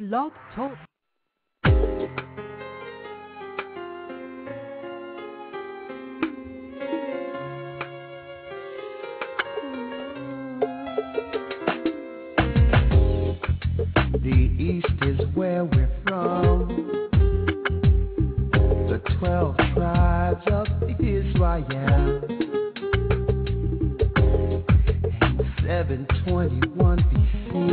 Blog Talk. The East is where we're from. The 12 tribes of Israel. In 721 BC.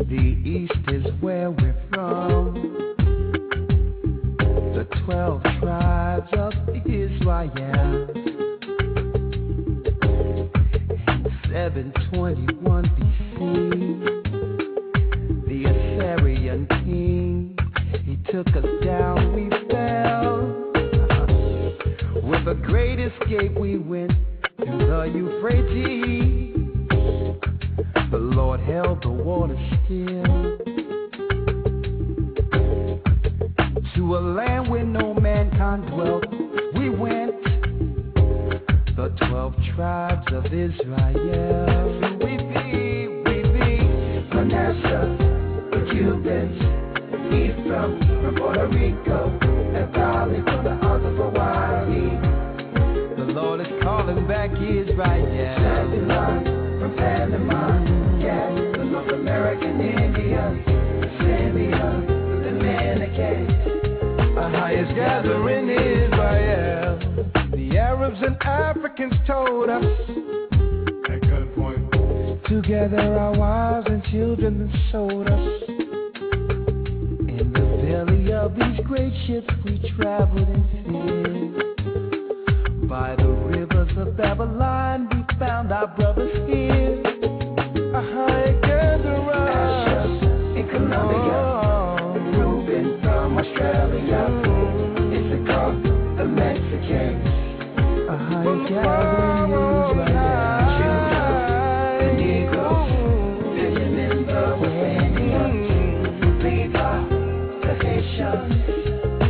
The East is where we're from. The 12 tribes of Israel. In 721 BC, the Assyrian king, he took us down, we fell. With a great escape we went through the Euphrates. The Lord held the water still. To a land where no mankind dwelt, we went. The 12 tribes of Israel. We be Manasseh, the Cubans, Ephraim, from Puerto Rico, and Valley from the Isles of Hawaii. The Lord is calling back Israel. Babylon, from Panama. Yeah, the North American Indians, the Scythians, the Dominican, our highest gathering Israel. The Arabs and Africans told us, at gunpoint, together our wives and children and sold us. In the belly of these great ships we traveled in fear. By the rivers of Babylon we found our brothers here. In Colombia, Reuben from Australia, Issachar, the Mexicans, a high gathering Judah, the Negroes, Benjamin, the Westphalians, Levi, the Haitians,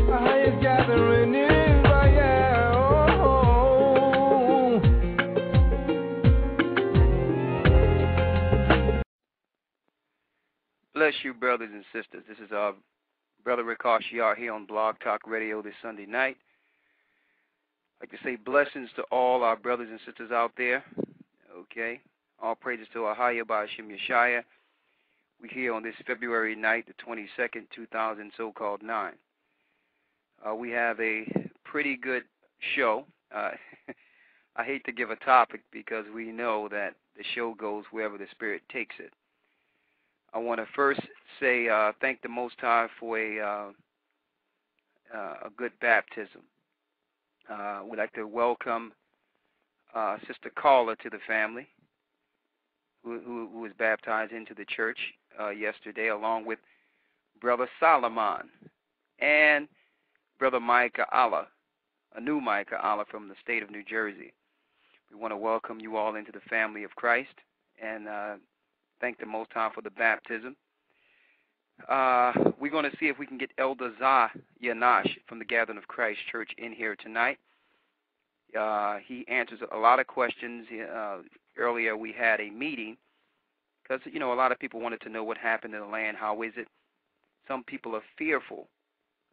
a high gathering Israel. Bless you, brothers and sisters. This is our brother Rick Ashiar here on Blog Talk Radio this Sunday night. I'd like to say blessings to all our brothers and sisters out there. Okay. All praises to Ahaya Ba'Hashem Yeshaya. We're here on this February night, the 22nd, 2000, so-called 9. We have a pretty good show. I hate to give a topic because we know that the show goes wherever the Spirit takes it. I want to first say thank the Most High for a good baptism. We'd like to welcome Sister Carla to the family, who was baptized into the church yesterday, along with Brother Solomon and Brother Micah Allah, a new Micah Allah from the state of New Jersey. We want to welcome you all into the family of Christ and thank the Most High for the baptism. We're going to see if we can get Elder Zah Yanash from the Gathering of Christ Church in here tonight. He answers a lot of questions. Earlier we had a meeting because, a lot of people wanted to know what happened in the land. How is it? Some people are fearful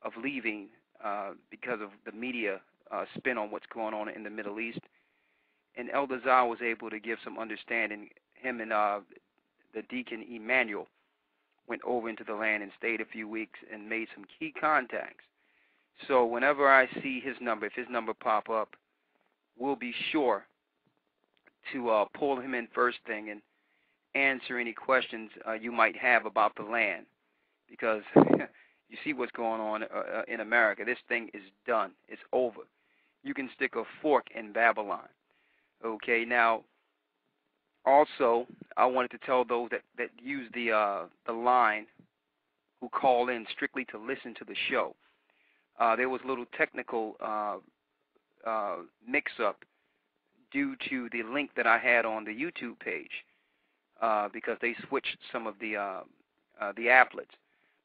of leaving because of the media spin on what's going on in the Middle East. And Elder Zah was able to give some understanding. Him and the deacon Emmanuel went over into the land and stayed a few weeks and made some key contacts. So whenever I see his number, if his number pop up, we'll be sure to pull him in first thing and answer any questions you might have about the land. Because you see what's going on in America. This thing is done. It's over. You can stick a fork in Babylon. Okay, now, also, I wanted to tell those that use the line who call in strictly to listen to the show. There was a little technical mix-up due to the link that I had on the YouTube page because they switched some of the applets.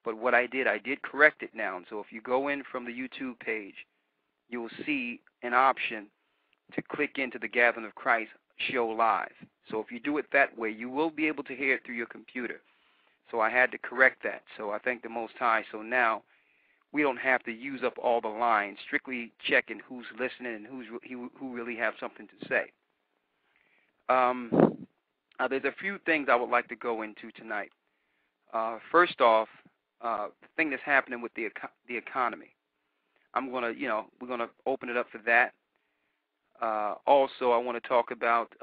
But what I did correct it now. And so if you go in from the YouTube page, you will see an option to click into the Gathering of Christ show live. So if you do it that way, you will be able to hear it through your computer. So I had to correct that. So I thank the Most High. So now we don't have to use up all the lines, strictly checking who's listening and who really have something to say. There's a few things I would like to go into tonight. First off, the thing that's happening with the economy. We're gonna open it up for that. Also, I want to talk about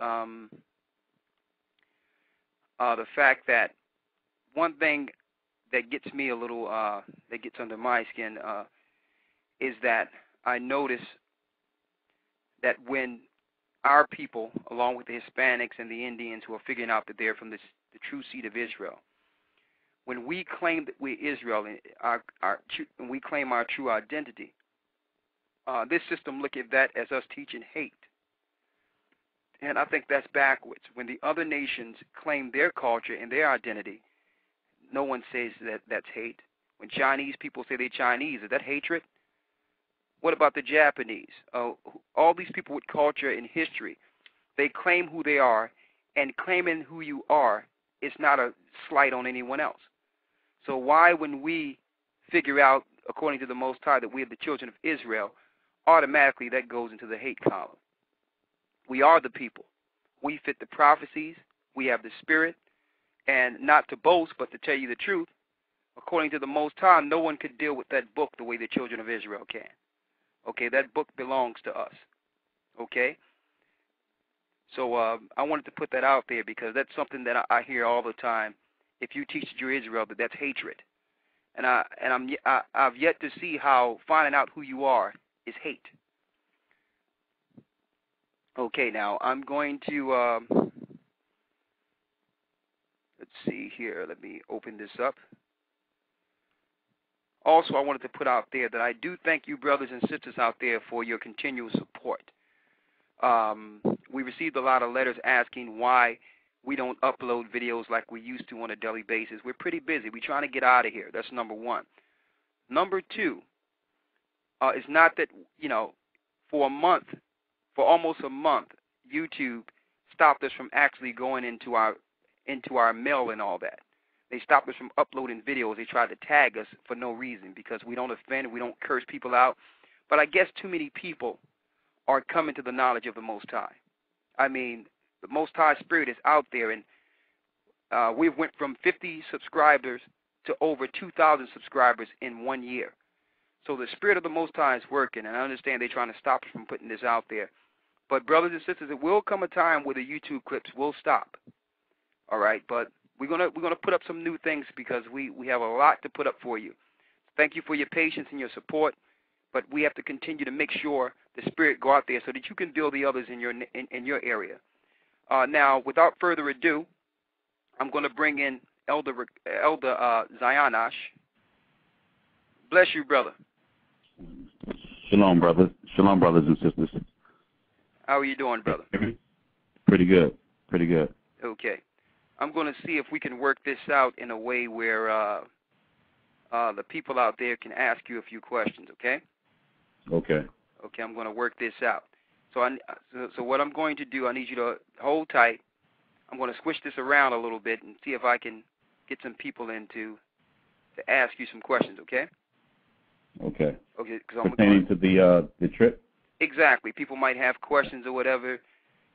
the fact that one thing that gets me a little, that gets under my skin, is that I notice that when our people, along with the Hispanics and the Indians who are figuring out that they're from the true seed of Israel, when we claim that we're Israel and we claim our true identity, this system look at that as us teaching hate. And I think that's backwards. When the other nations claim their culture and their identity, no one says that that's hate. When Chinese people say they're Chinese, is that hatred? What about the Japanese? All these people with culture and history, they claim who they are, and claiming who you are is not a slight on anyone else. So why, when we figure out, according to the Most High, that we are the children of Israel, automatically that goes into the hate column? We are the people. We fit the prophecies. We have the spirit. And not to boast, but to tell you the truth, according to the Most High, no one could deal with that book the way the children of Israel can. Okay, that book belongs to us. Okay? So I wanted to put that out there because that's something that I hear all the time. If you teach that you're Israel, that's hatred. And I've yet to see how finding out who you are is hate. Okay, now I'm going to... let's see here. Let me open this up. Also, I wanted to put out there that I do thank you, brothers and sisters out there, for your continual support. We received a lot of letters asking why we don't upload videos like we used to on a daily basis. We're pretty busy. We're trying to get out of here. That's number one. Number two, it's not that, for almost a month, YouTube stopped us from actually going into our mail and all that. They stopped us from uploading videos. They tried to tag us for no reason because we don't offend, we don't curse people out. But I guess too many people are coming to the knowledge of the Most High. I mean, the Most High Spirit is out there, and we went from 50 subscribers to over 2,000 subscribers in 1 year. So the Spirit of the Most High is working, and I understand they're trying to stop us from putting this out there. But brothers and sisters, it will come a time where the YouTube clips will stop. All right, but we're gonna put up some new things because we have a lot to put up for you. Thank you for your patience and your support, but we have to continue to make sure the Spirit go out there so that you can build the others in your area. Now, without further ado, I'm going to bring in Elder Zayanash. Bless you, brother. Shalom, brothers. Shalom, brothers and sisters. How are you doing, brother? Pretty good. Pretty good. Okay. I'm going to see if we can work this out in a way where the people out there can ask you a few questions, okay? Okay. Okay, I'm going to work this out. So what I'm going to do, I need you to hold tight. I'm going to switch this around a little bit and see if I can get some people in to ask you some questions, okay? Okay. Okay. Pertaining to the trip? Exactly. People might have questions or whatever,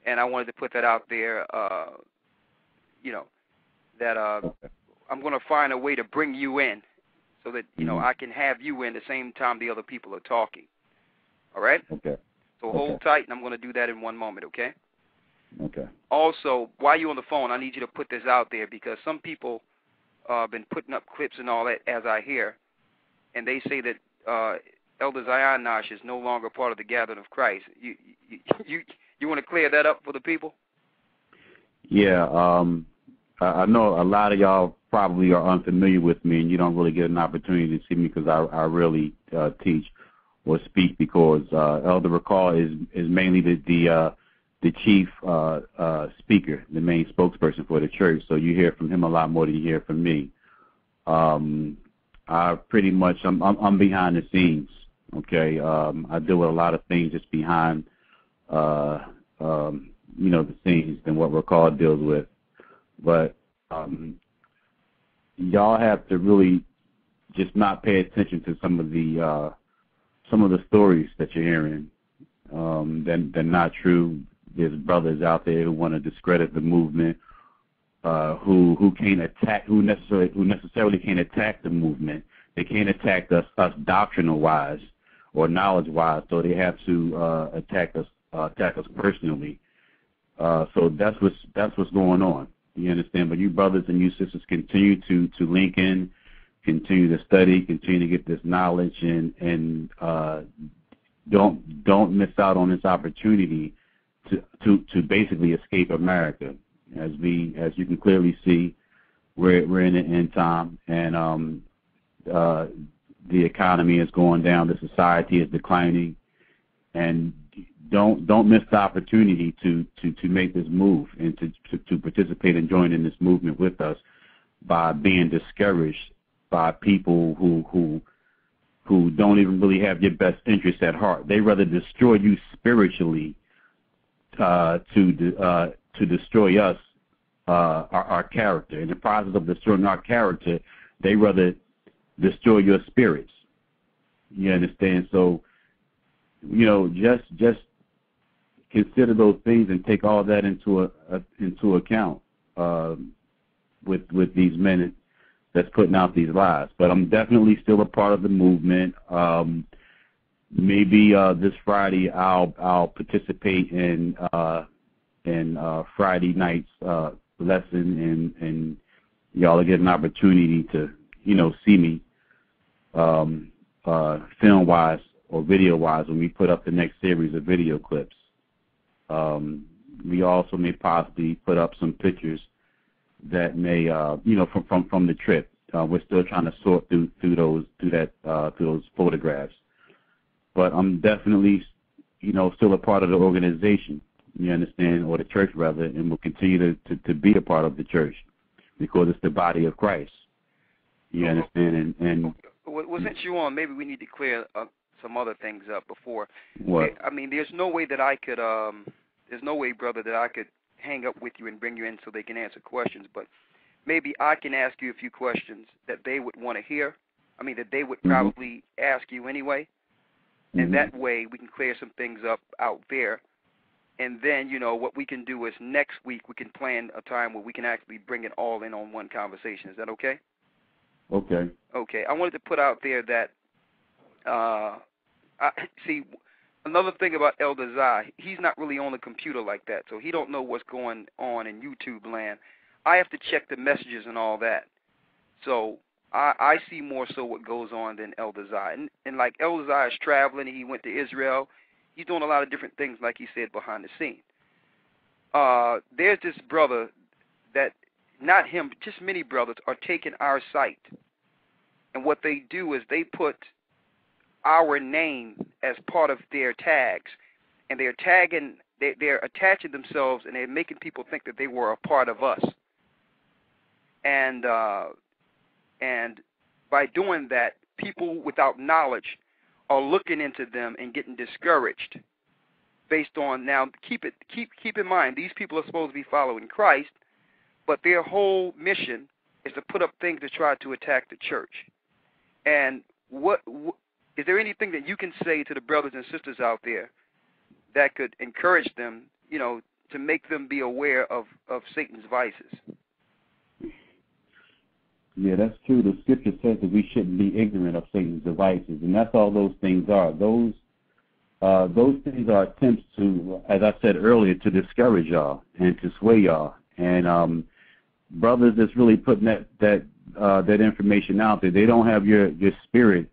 and I wanted to put that out there, okay. I'm going to find a way to bring you in so that, I can have you in the same time the other people are talking. All right? Okay. So hold tight, and I'm going to do that in one moment, okay? Okay. Also, while you're on the phone, I need you to put this out there because some people have been putting up clips and all that, as I hear, and they say that Elder Zayanash is no longer part of the Gathering of Christ. You want to clear that up for the people? Yeah. I know a lot of y'all probably are unfamiliar with me, and you don't really get an opportunity to see me because I really teach or speak because Elder Recall is mainly the chief speaker, the main spokesperson for the church. So you hear from him a lot more than you hear from me. I pretty much I'm behind the scenes. Okay, I deal with a lot of things just behind the scenes than what Raquel deals with. But y'all have to really just not pay attention to some of the stories that you're hearing. They're not true. There's brothers out there who want to discredit the movement, who can't attack, who necessarily can't attack the movement. They can't attack us doctrinal wise or knowledge wise. So they have to attack us personally. So that's what's going on. You understand? But you brothers and you sisters continue to link in, continue to study, continue to get this knowledge, and don't miss out on this opportunity to basically escape America. As you can clearly see, we're in the end time, and the economy is going down, the society is declining, and don't miss the opportunity to make this move and to participate and join in this movement with us by being discouraged by people who don't even really have your best interests at heart. They rather destroy you spiritually to destroy us, our character. In the process of destroying our character, they rather destroy your spirits. You understand? So, just consider those things and take all that into account with these men that's putting out these lies. But I'm definitely still a part of the movement. Maybe this Friday I'll participate in Friday night's lesson, and y'all will get an opportunity to see me film wise or video wise when we put up the next series of video clips. We also may possibly put up some pictures that may from the trip. We're still trying to sort through those photographs. But I'm definitely, still a part of the organization, you understand, or the church rather, and will continue to be a part of the church because it's the body of Christ. You understand? And well, since you're on, maybe we need to clear some other things up before. What? I mean, there's no way, brother, that I could hang up with you and bring you in so they can answer questions, but maybe I can ask you a few questions that they would want to hear. I mean, that they would probably ask you anyway. And that way we can clear some things up out there. And then, what we can do is next week we can plan a time where we can actually bring it all in on one conversation. Is that okay? Okay. Okay. I wanted to put out there that, see, another thing about Elder Zai, he's not really on the computer like that, so he don't know what's going on in YouTube land. I have to check the messages and all that. So I see more so what goes on than Elder Zai. And like Elder Zai is traveling, he went to Israel. He's doing a lot of different things, like he said, behind the scene. There's this brother that, not him, just many brothers are taking our site. And what they do is they put our name as part of their tags. And they're tagging, they're attaching themselves, and they're making people think that they were a part of us. And by doing that, people without knowledge are looking into them and getting discouraged based on, now keep in mind, these people are supposed to be following Christ, but their whole mission is to put up things to try to attack the church. And what is there anything that you can say to the brothers and sisters out there that could encourage them, to make them be aware of Satan's vices? Yeah, that's true. The scripture says that we shouldn't be ignorant of Satan's devices, and that's all those things are. Those things are attempts to, as I said earlier, to discourage y'all and to sway y'all. And brothers that's really putting that information out there, they don't have your spirit.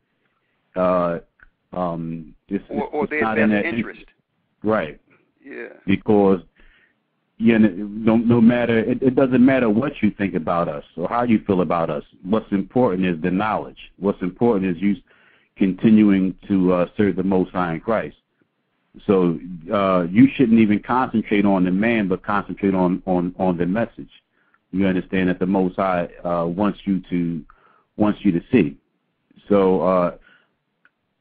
Or their best interest. Right. Yeah. Because no matter, it doesn't matter what you think about us or how you feel about us. What's important is the knowledge. What's important is you continuing to serve the Most High in Christ. So you shouldn't even concentrate on the man, but concentrate on the message. You understand that the Most High wants you to see. So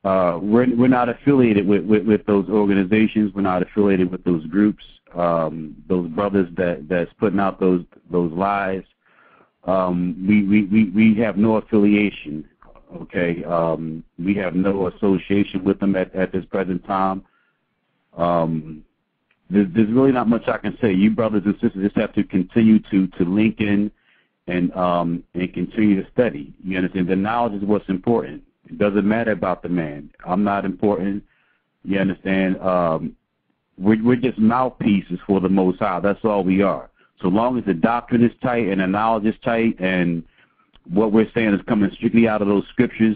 we're not affiliated with those organizations. We're not affiliated with those groups. Those brothers that's putting out those lies. We have no affiliation. Okay, we have no association with them at this present time. There's really not much I can say. You brothers and sisters just have to continue to link in and continue to study. You understand? The knowledge is what's important. It doesn't matter about the man. I'm not important. You understand? We're just mouthpieces for the Most High. That's all we are. So long as the doctrine is tight and the knowledge is tight and what we're saying is coming strictly out of those scriptures,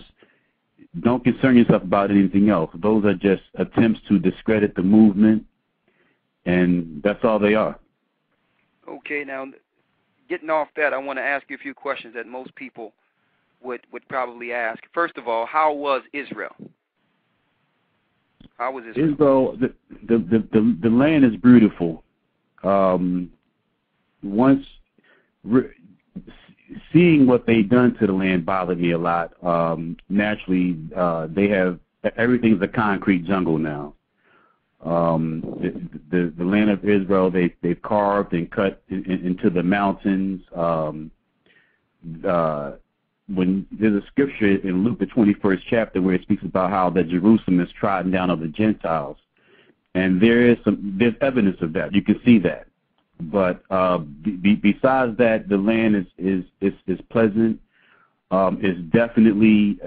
don't concern yourself about anything else. Those are just attempts to discredit the movement, and that's all they are. Okay, now, getting off that, I want to ask you a few questions that most people would probably ask. First of all, how was Israel? How was Israel? Israel, the land is beautiful. Seeing what they've done to the land bothered me a lot. Naturally, they have everything's a concrete jungle now. The land of Israel, they've carved and cut into the mountains. When there's a scripture in Luke, the 21st chapter, where it speaks about how that Jerusalem is trodden down of the Gentiles, and there's evidence of that. You can see that. But besides that, the land is pleasant. It's definitely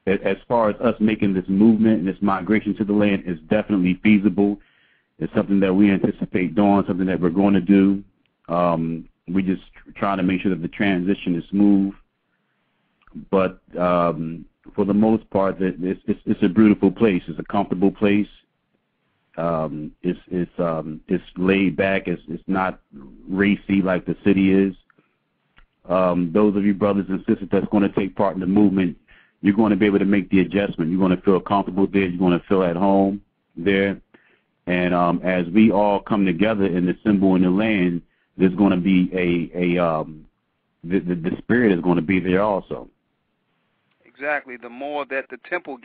as far as us making this movement and this migration to the land is definitely feasible. It's something that we anticipate doing, something that we're going to do. We just trying to make sure that the transition is smooth. But for the most part, it's a beautiful place. It's a comfortable place. It's laid back. It's not racy like the city is. Those of you brothers and sisters that's going to take part in the movement, you're going to be able to make the adjustment. You're going to feel comfortable there. You're going to feel at home there. And as we all come together and assemble in the land, there's going to be the spirit is going to be there also. Exactly. The more that the temple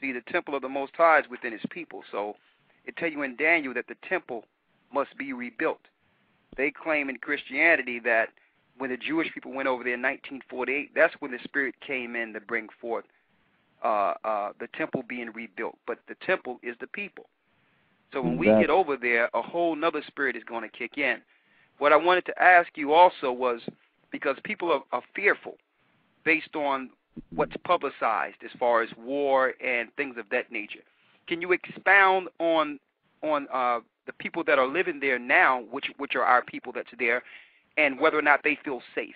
the temple of the Most High is within His people. So it tell you in Daniel that the temple must be rebuilt. They claim in Christianity that when the Jewish people went over there in 1948, that's when the Spirit came in to bring forth the temple being rebuilt. But the temple is the people. So when we get over there, a whole nother spirit is going to kick in. What I wanted to ask you also was, because people are fearful based on what's publicized as far as war and things of that nature. Can you expound on the people that are living there now, which are our people that's there, and whether or not they feel safe?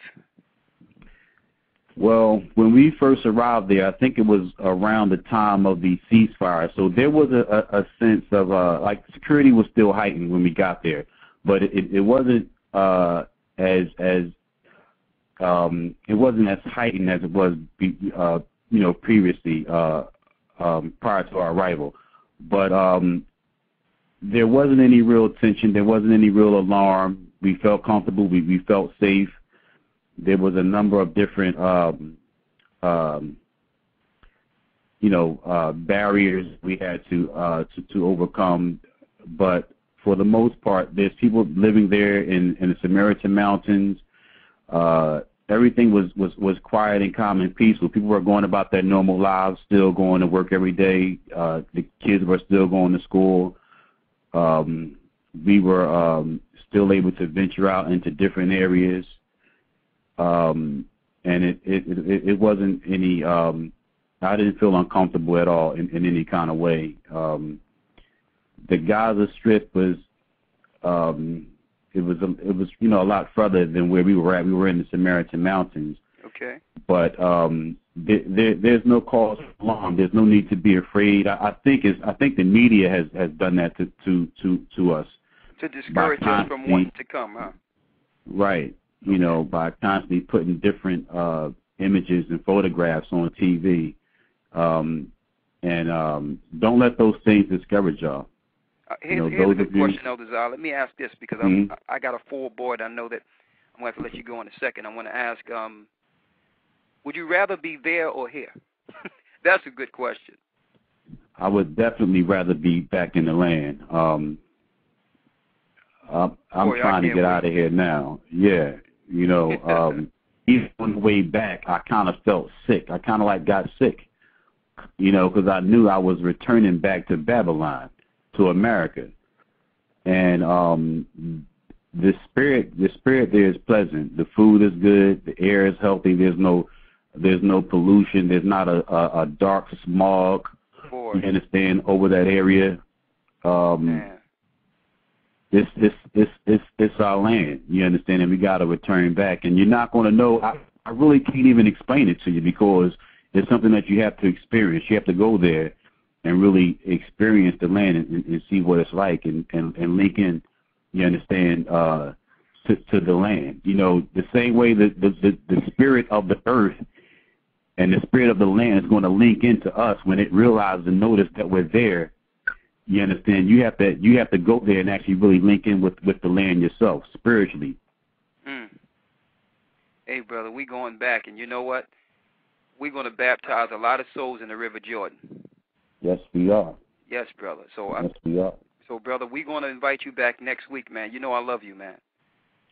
Well, when we first arrived there, I think it was around the time of the ceasefire. So there was a sense of like security was still heightened when we got there, but it wasn't it wasn't as heightened as it was previously prior to our arrival. But there wasn't any real tension. There wasn't any real alarm. We felt comfortable. We felt safe. There was a number of different, barriers we had to overcome. But for the most part, there's people living there in the Samaritan Mountains. Everything was quiet and calm and peaceful. People were going about their normal lives, still going to work every day. The kids were still going to school. We were still able to venture out into different areas. And it wasn't any, I didn't feel uncomfortable at all in any kind of way. The Gaza Strip was, it was a lot further than where we were at. We were in the Samaritan Mountains. Okay. But there's no cause for alarm. There's no need to be afraid. I think the media has done that to us. To discourage us from wanting to come, huh? Right. By constantly putting different images and photographs on TV. And don't let those things discourage y'all. Here's a good question, Elder Zah. Let me ask this because I got a full board. I know that I'm going to have to let you go in a second. I want to ask, would you rather be there or here? That's a good question. I would definitely rather be back in the land. I'm trying to get out of here now. Yeah, even on the way back, I kind of felt sick. I kind of like got sick, because I knew I was returning back to Babylon, to America. And the spirit there is pleasant. The food is good. The air is healthy. There's no pollution. There's not a dark smog. You understand, over that area. It's our land. You understand, and we got to return back. And you're not going to know. I really can't even explain it to you because it's something that you have to experience. You have to go there and really experience the land and see what it's like and link in. You understand, to the land. The same way that the spirit of the earth and the spirit of the land is going to link into us when it realizes and notice that we're there. You understand? You have to go there and actually really link in with the land yourself spiritually. Hey, brother, we going back, and you know what? We're going to baptize a lot of souls in the River Jordan. Yes, we are. Yes, brother. Yes, we are. So, brother, we're going to invite you back next week, man. You know I love you, man.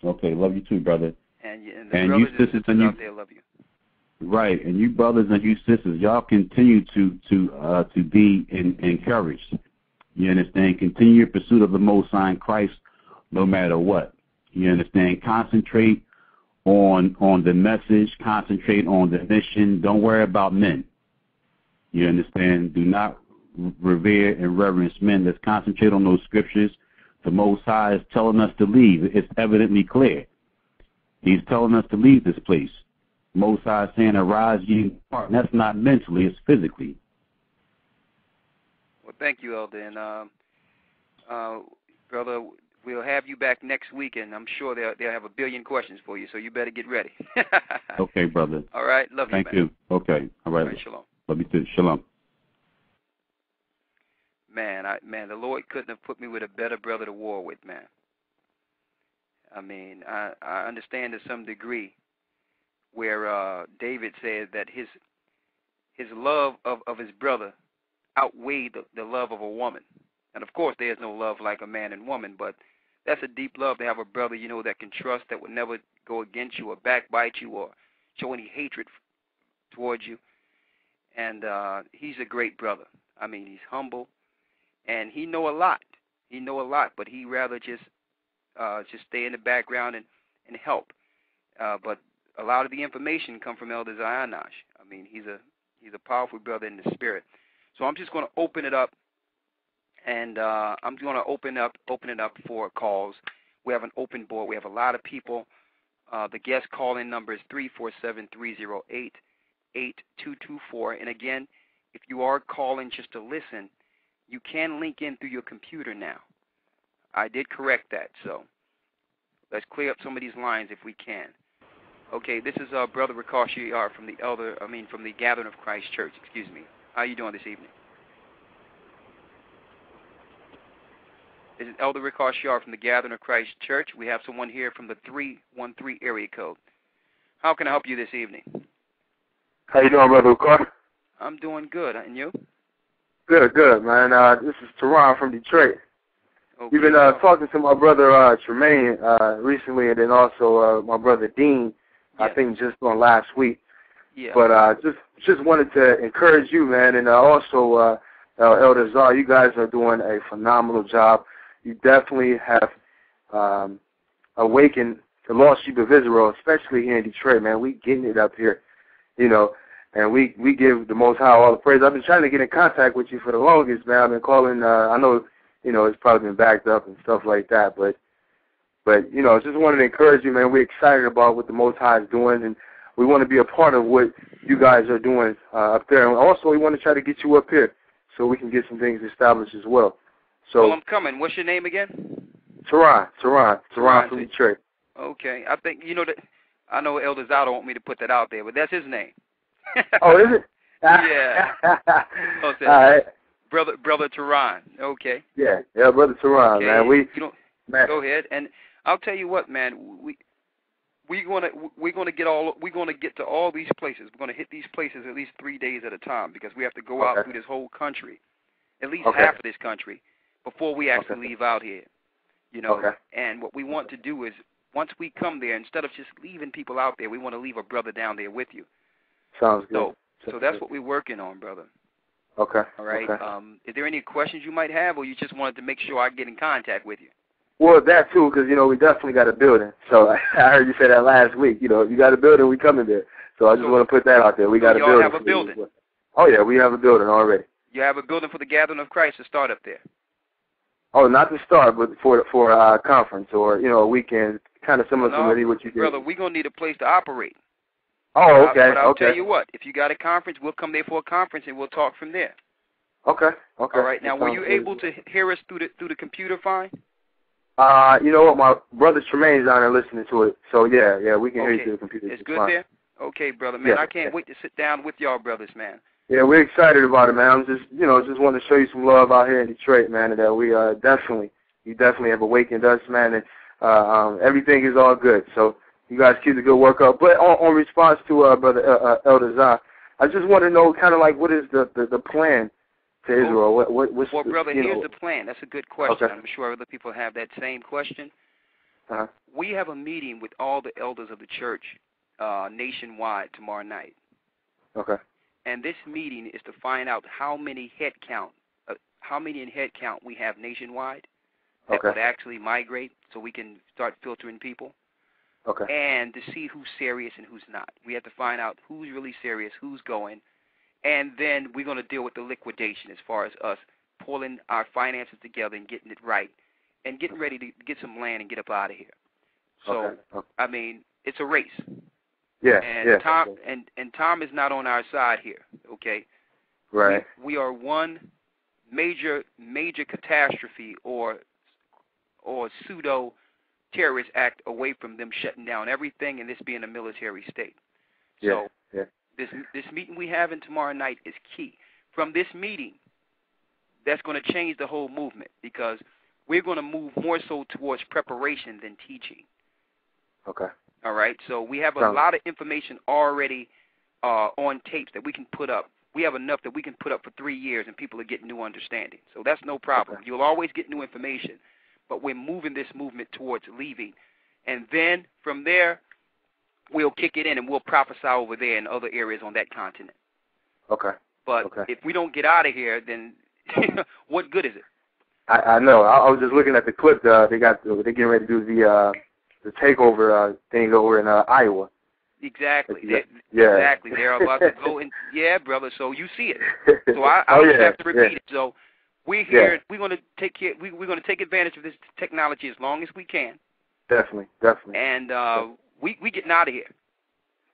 Okay, love you too, brother. And the brothers and sisters out there love you. Right, and you brothers and you sisters, y'all continue to be encouraged. You understand? Continue your pursuit of the Most High in Christ, no matter what. You understand? Concentrate on the message. Concentrate on the mission. Don't worry about men. You understand? Do not revere and reverence men. Let's concentrate on those scriptures. The Most High is telling us to leave. It's evidently clear. He's telling us to leave this place. Most High is saying, arise ye and depart. And that's not mentally, it's physically. Well, thank you, Elder. And, brother, we'll have you back next week, and I'm sure they'll have a billion questions for you, so you better get ready. Okay, brother. All right, love you, man. Thank you. Okay, all right. Shalom. Love you too. Shalom. Man, the Lord couldn't have put me with a better brother to war with, man. I mean, I understand to some degree where David said that his love of his brother outweighed the love of a woman. And, of course, there's no love like a man and woman, but that's a deep love to have a brother, that can trust, that would never go against you or backbite you or show any hatred towards you. And he's a great brother. I mean, he's humble, and he know a lot. But he rather just stay in the background and help. But a lot of the information come from Elder Zayanash. I mean, he's a powerful brother in the spirit. So I'm just going to open it up, and I'm going to open it up for calls. We have an open board. We have a lot of people. The guest call-in number is 347-308-8224. And again, if you are calling just to listen, you can link in through your computer now. I did correct that, so let's clear up some of these lines if we can. Okay, this is Brother Rakash Yar from the Gathering of Christ Church. Excuse me. How are you doing this evening? This is Elder Rakash Yar from the Gathering of Christ Church. We have someone here from the 313 area code. How can I help you this evening? How you doing, Brother Rakash? I'm doing good, and you? Good, man. This is Teron from Detroit. Okay. You've been talking to my brother Tremaine recently, and then also my brother Dean. Yes. I think just on last week. Yeah. But just wanted to encourage you, man, and also Elder Zah. You guys are doing a phenomenal job. You definitely have awakened the lost sheep of Israel, especially here in Detroit, man. We getting it up here, and we give the Most High all the praise. I've been trying to get in contact with you for the longest, man. I've been calling. I know, it's probably been backed up and stuff like that, but just wanted to encourage you, man. We're excited about what the Most High is doing, and we want to be a part of what you guys are doing up there. And also, we want to try to get you up here so we can get some things established as well. So, well, I'm coming. What's your name again? Teron from Detroit. Okay. I think, that I know Elder Zah don't want me to put that out there, but that's his name. Oh, is it? Yeah. All right. Brother Teron. Okay. Yeah, Brother Teron, Okay. man. Man. Go ahead, and I'll tell you what, man. We're gonna get to all these places. We're gonna hit these places at least 3 days at a time because we have to go out through this whole country, at least half of this country, before we actually leave out here. You know. And what we want to do is, once we come there, instead of just leaving people out there, we want to leave a brother down there with you. Sounds good. So that's what we're working on, brother. Okay. All right. Okay. Is there any questions you might have, or you just wanted to make sure I get in contact with you? Well, that too, because, we definitely got a building. So I heard you say that last week. If you got a building, we coming there. So I just want to put that out there. We got a building. Y'all have a building? Oh, yeah, we have a building already. You have a building for the Gathering of Christ to start up there? Oh, not to start, but for a conference or, a weekend, kind of similar to what you did. Brother, we're going to need a place to operate. Oh, okay. But I'll tell you what, if you got a conference, we'll come there for a conference and we'll talk from there. Okay. All right. Now, were you able to hear us through the computer fine? You know what? My brother Tremaine's on there listening to it. So, yeah, we can hear you through the computer. It's good there? Okay, brother, man. I can't wait to sit down with y'all brothers, man. Yeah, we're excited about it, man. I'm just, just want to show you some love out here in Detroit, man, and that we you definitely have awakened us, man, and everything is all good. So you guys keep the good work up. But on response to Brother Elder Zah, I just want to know kind of like what is the plan to Israel? What's brother, here's the plan. That's a good question. Okay. I'm sure other people have that same question. We have a meeting with all the elders of the church nationwide tomorrow night. Okay. And this meeting is to find out how many in head count we have nationwide that would actually migrate, so we can start filtering people. Okay. And to see who's serious and who's not. We have to find out who's really serious, who's going, and then we're going to deal with the liquidation as far as us pulling our finances together and getting it right, and getting ready to get some land and get up out of here. So, I mean, it's a race. Yeah. And Tom is not on our side here. Okay. Right. We are one major catastrophe or pseudo terrorist act away from them shutting down everything and this being a military state. Yeah. So this meeting we have tomorrow night is key. From this meeting, that's going to change the whole movement because we're going to move more so towards preparation than teaching. Okay. All right, so we have a lot of information already on tapes that we can put up. We have enough that we can put up for 3 years, and people are getting new understanding. So that's no problem. Okay. You'll always get new information, but we're moving this movement towards leaving. And then from there, we'll kick it in, and we'll prophesy over there in other areas on that continent. Okay. But if we don't get out of here, then what good is it? I know. I was just looking at the clip. They're getting ready to do the takeover thing over in Iowa. Exactly. Yeah. Exactly. They're about to go in. Yeah, brother. So you see it. So I don't have to repeat it. So we're here. We're going to take care. We're going to take advantage of this technology as long as we can. Definitely. And we getting out of here.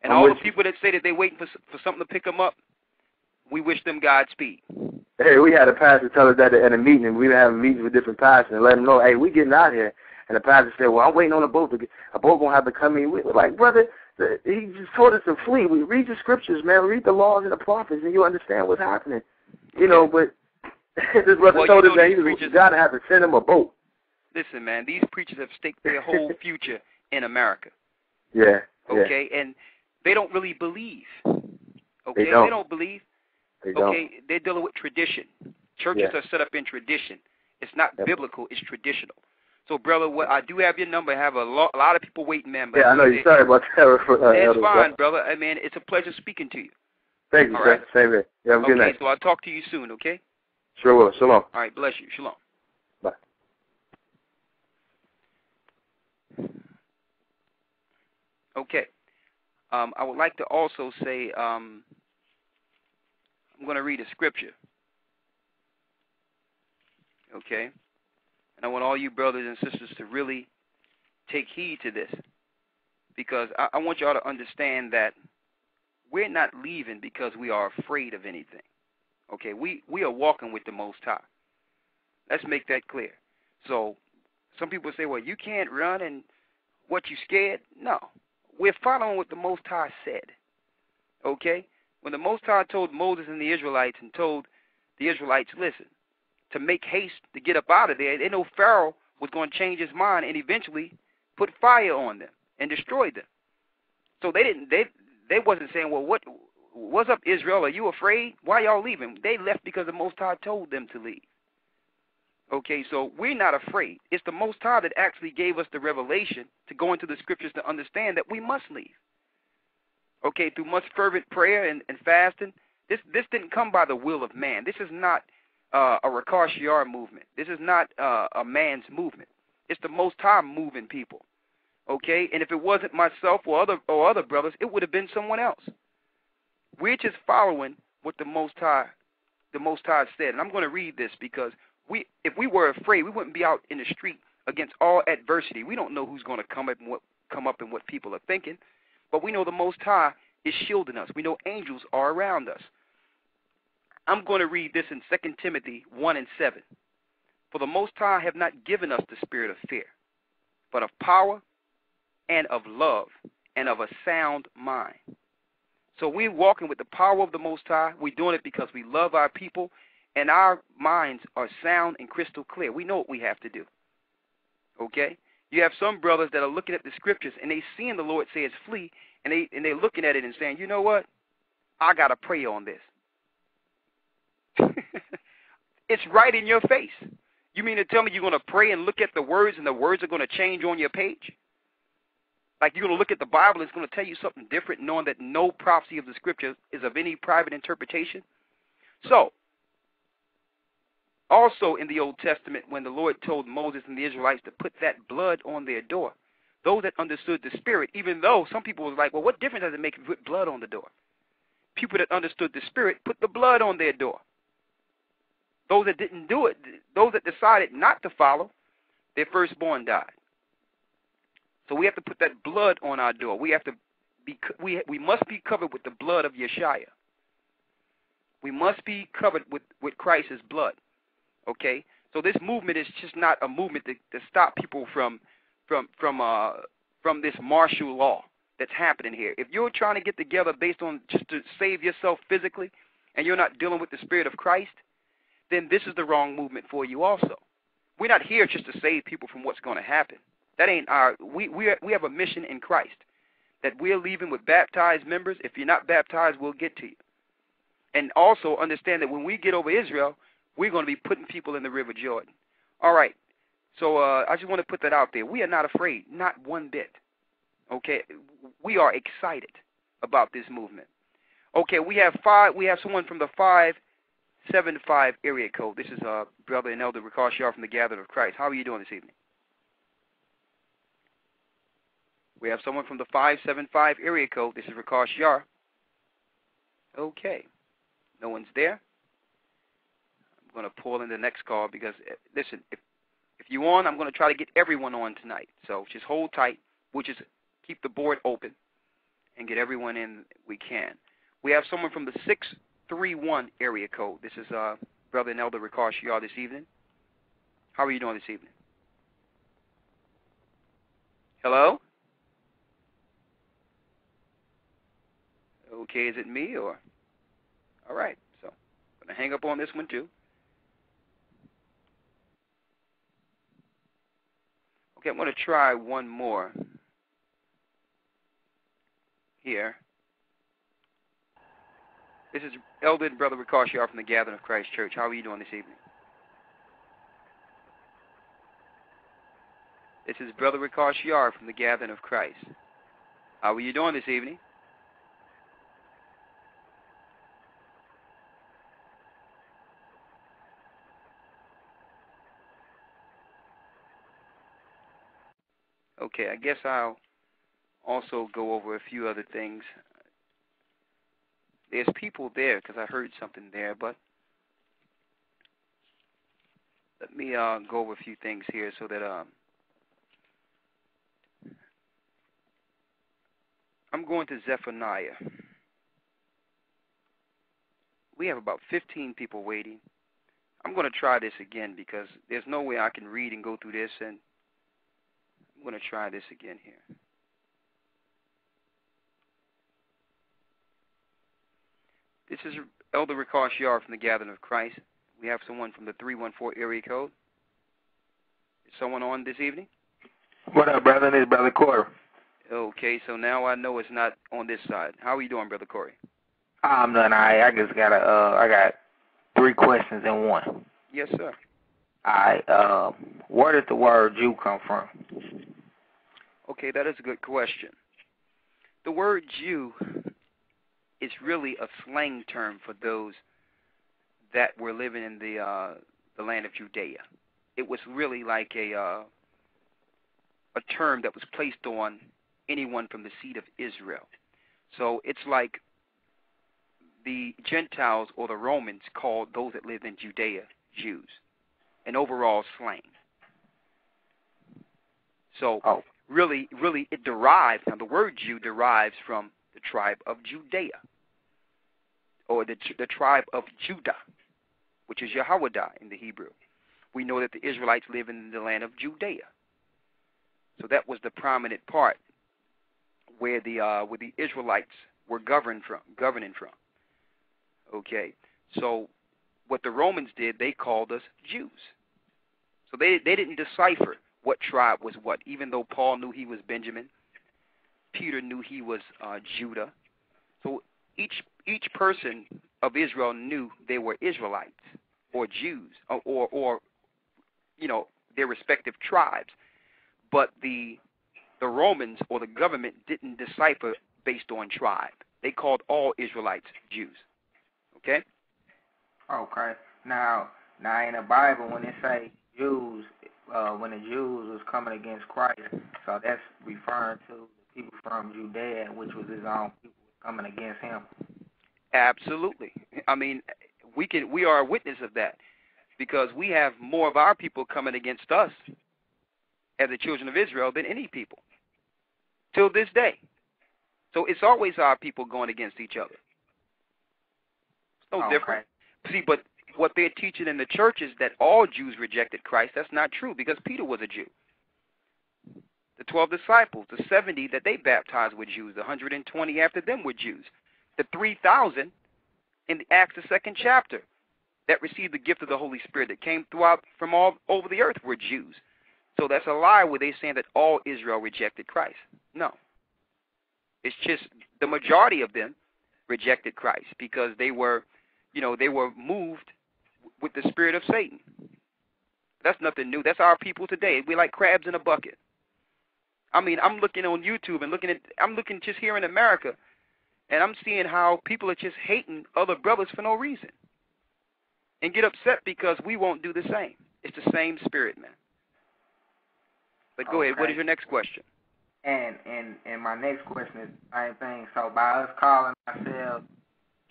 And all the people that say that they're waiting for something to pick them up, we wish them Godspeed. Hey, we had a pastor tell us that at a meeting, and we were having meetings with different pastors and let them know, hey, we getting out here. And the pastor said, well, I'm waiting on a boat. A boat going to have to come in. We were like, brother, he just told us to flee. We read the scriptures, man. Read the laws and the prophets, and you'll understand what's happening. But this brother told us that you got to have to send him a boat. Listen, man, these preachers have staked their whole future in America. Yeah. Okay, and they don't really believe. Okay, they don't believe. They're dealing with tradition. Churches are set up in tradition. It's not biblical. It's traditional. So, brother, I do have your number. I have a lot of people waiting, man. But I know. You're sorry about that. It's fine, brother. I mean, it's a pleasure speaking to you. Thank you, sir. Same here. You have a good night. Okay, so I'll talk to you soon, okay? Sure will. Shalom. All right, bless you. Shalom. Bye. Okay. I would like to also say I'm going to read a scripture. Okay? And I want all you brothers and sisters to really take heed to this, because I want y'all to understand that we're not leaving because we are afraid of anything. Okay? We are walking with the Most High. Let's make that clear. So some people say, well, you can't run and what, you scared? No. We're following what the Most High said. Okay? When the Most High told Moses and the Israelites and told the Israelites, listen, to make haste to get up out of there, they know Pharaoh was going to change his mind and eventually put fire on them and destroy them. So they wasn't saying, well, what's up, Israel? Are you afraid? Why y'all leaving? They left because the Most High told them to leave. Okay, so we're not afraid. It's the Most High that actually gave us the revelation to go into the scriptures to understand that we must leave. Okay, through much fervent prayer and fasting. This didn't come by the will of man. This is not a Rakash Yar movement. This is not a man's movement. It's the Most High moving people. Okay, and if it wasn't myself or other brothers, it would have been someone else. We're just following what the Most High said. And I'm going to read this because if we were afraid, we wouldn't be out in the street against all adversity. We don't know who's going to come up and what people are thinking, but we know the Most High is shielding us. We know angels are around us. I'm going to read this in 2 Timothy 1:7. For the Most High have not given us the spirit of fear, but of power and of love and of a sound mind. So we're walking with the power of the Most High. We're doing it because we love our people, and our minds are sound and crystal clear. We know what we have to do. Okay? You have some brothers that are looking at the scriptures, and they seeing the Lord say it's flee, and they're looking at it and saying, you know what? I got to pray on this. It's right in your face. You mean to tell me you're going to pray and look at the words, and the words are going to change on your page? Like you're going to look at the Bible, and it's going to tell you something different, knowing that no prophecy of the scripture is of any private interpretation? So, also in the Old Testament, when the Lord told Moses and the Israelites to put that blood on their door, those that understood the Spirit, even though some people was like, well, what difference does it make if you put blood on the door? People that understood the Spirit put the blood on their door. Those that didn't do it, those that decided not to follow, their firstborn died. So we have to put that blood on our door. We have to we must be covered with the blood of Yeshua. We must be covered with Christ's blood. Okay? So this movement is just not a movement to stop people from this martial law that's happening here. If you're trying to get together based on just to save yourself physically, and you're not dealing with the Spirit of Christ, then this is the wrong movement for you also. We're not here just to save people from what's going to happen. That ain't we have a mission in Christ that we're leaving with baptized members. If you're not baptized, we'll get to you. And also understand that when we get over Israel, we're going to be putting people in the River Jordan. All right. So I just want to put that out there. We are not afraid, not one bit. Okay? We are excited about this movement. Okay, we have someone from the 575 area code. This is Brother and Elder Rakash Yar from the Gathering of Christ. How are you doing this evening? We have someone from the 575 area code. This is Rakash Yar. Okay. No one's there. I'm going to pull in the next call because, listen, if you're on, I'm going to try to get everyone on tonight. So just hold tight. We'll just keep the board open and get everyone in we can. We have someone from the 631 area code. This is Brother and Elder Rakash Yar this evening. How are you doing this evening? Hello? Okay, is it me or? All right, so I'm going to hang up on this one too. Okay, I'm going to try one more here. This is Elder and Brother Rakash Yar from the Gathering of Christ Church. How are you doing this evening? This is Brother Rakash Yar from the Gathering of Christ. How are you doing this evening? Okay, I guess I'll also go over a few other things. There's people there because I heard something there, but let me go over a few things here so that I'm going to Zephaniah. We have about 15 people waiting. I'm going to try this again because there's no way I can read and go through this, and I'm going to try this again here. This is Elder Ricard Shiar from the Gathering of Christ. We have someone from the 314 area code. Is someone on this evening? What up, brother? This is Brother Corey. Okay, so now I know it's not on this side. How are you doing, Brother Corey? I'm doing all right. I just got I got 3 questions in one. Yes, sir. All right. Where did the word Jew come from? Okay, that is a good question. The word Jew is really a slang term for those that were living in the land of Judea. It was really like a term that was placed on anyone from the seed of Israel. So it's like the Gentiles or the Romans called those that lived in Judea Jews, an overall slang. So really it derives, now the word Jew derives from the tribe of Judea, or the tribe of Judah, which is Yehowadah in the Hebrew. We know that the Israelites live in the land of Judea. So that was the prominent part where the Israelites were governing from. Okay, so what the Romans did, they called us Jews. So they didn't decipher what tribe was what, even though Paul knew he was Benjamin, Peter knew he was Judah. So each person of Israel knew they were Israelites or Jews or you know, their respective tribes. But the Romans or the government didn't decipher based on tribe. They called all Israelites Jews. Okay? Okay. Now in the Bible, when it say Jews, when the Jews was coming against Christ, so that's referring to the people from Judea, which was his own people coming against him. Absolutely. I mean, we are a witness of that, because we have more of our people coming against us as the children of Israel than any people till this day. So it's always our people going against each other. It's no different. See, but what they're teaching in the church is that all Jews rejected Christ. That's not true, because Peter was a Jew. The 12 disciples, the 70 that they baptized were Jews. The 120 after them were Jews. The 3,000 in the Acts, the 2nd chapter, that received the gift of the Holy Spirit that came throughout from all over the earth were Jews. So that's a lie where they're saying that all Israel rejected Christ. No. It's just the majority of them rejected Christ because they were, they were moved with the spirit of Satan. That's nothing new. That's our people today. We're like crabs in a bucket. I mean, I'm looking on YouTube and I'm looking just here in America, and I'm seeing how people are just hating other brothers for no reason and get upset because we won't do the same. It's the same spirit, man. But go ahead. What is your next question? And my next question is the same thing. So by us calling ourselves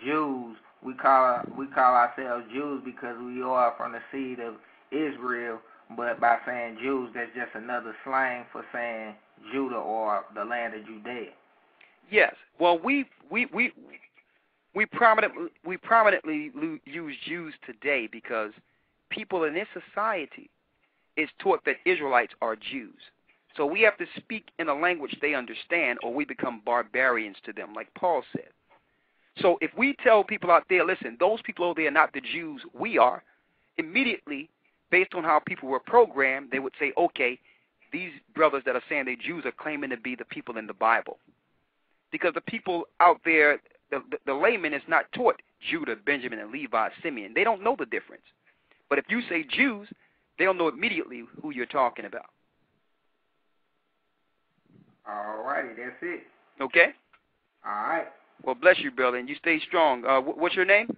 Jews, we call ourselves Jews because we are from the seed of Israel. But by saying Jews, that's just another slang for saying Judah or the land of Judea. Yes. Well, we prominently use Jews today because people in this society is taught that Israelites are Jews. So we have to speak in a language they understand, or we become barbarians to them, like Paul said. So if we tell people out there, listen, those people over there are not the Jews we are, immediately, based on how people were programmed, they would say, okay, these brothers that are saying they're Jews are claiming to be the people in the Bible. Because the people out there, the layman is not taught Judah, Benjamin, and Levi, Simeon. They don't know the difference. But if you say Jews, they'll know immediately who you're talking about. All righty, that's it. Okay? All right. Well, bless you, brother, and you stay strong. What's your name? This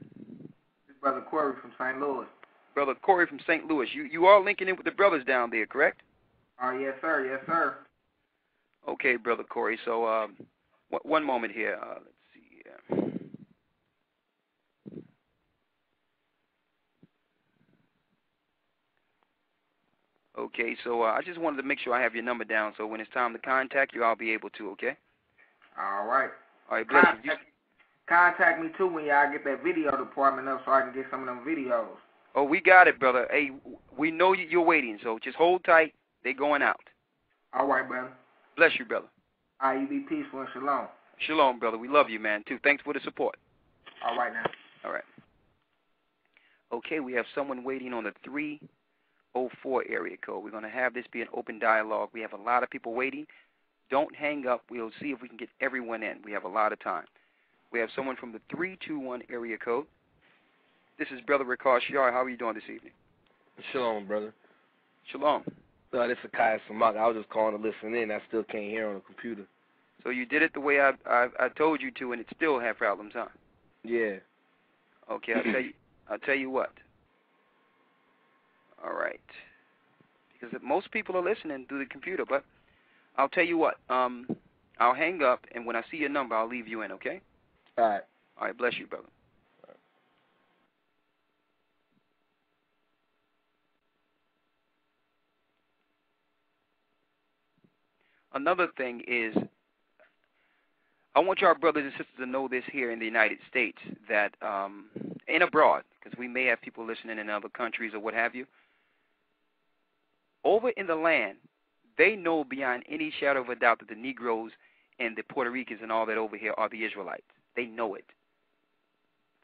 is Brother Corey from St. Louis. Brother Corey from St. Louis. You are linking in with the brothers down there, correct? Yes, sir. Yes, sir. Okay, Brother Corey. So one moment here. Let's see here. Okay, so I just wanted to make sure I have your number down, so when it's time to contact you, I'll be able to, okay? All right. All right, bless you. Contact me, too, when y'all get that video department up so I can get some of them videos. Oh, we got it, brother. Hey, we know you're waiting, so just hold tight. They're going out. All right, brother. Bless you, brother. All right, you be peaceful and shalom. Shalom, brother. We love you, man, too. Thanks for the support. All right now. All right. Okay, we have someone waiting on the 304 area code. We're going to have this be an open dialogue. We have a lot of people waiting. Don't hang up. We'll see if we can get everyone in. We have a lot of time. We have someone from the 321 area code. This is Brother Ricard Shiar. How are you doing this evening? Shalom, brother. Shalom. This is Kai Samaka. I was just calling to listen in. I still can't hear on the computer. So you did it the way I told you to, and it still had problems, huh? Yeah. Okay, I'll tell you what. All right. Because most people are listening through the computer, but I'll tell you what. I'll hang up, and when I see your number, I'll leave you in, okay? All right. All right, bless you, brother. Another thing is, I want our brothers and sisters to know this here in the United States, that and abroad, because we may have people listening in other countries or what have you. Over in the land, they know beyond any shadow of a doubt that the Negroes and the Puerto Ricans and all that over here are the Israelites. They know it.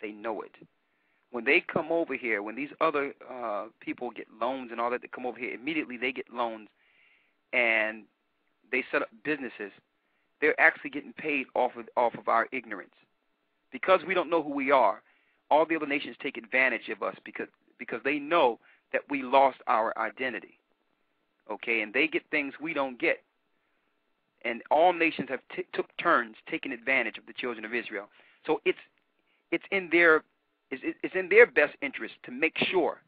They know it. When they come over here, when these other people get loans and all that, they come over here, immediately they get loans and they set up businesses. They're actually getting paid off of our ignorance. Because we don't know who we are, all the other nations take advantage of us because they know that we lost our identity. Okay, and they get things we don't get. And all nations have took turns taking advantage of the children of Israel. So it's in their best interest to make sure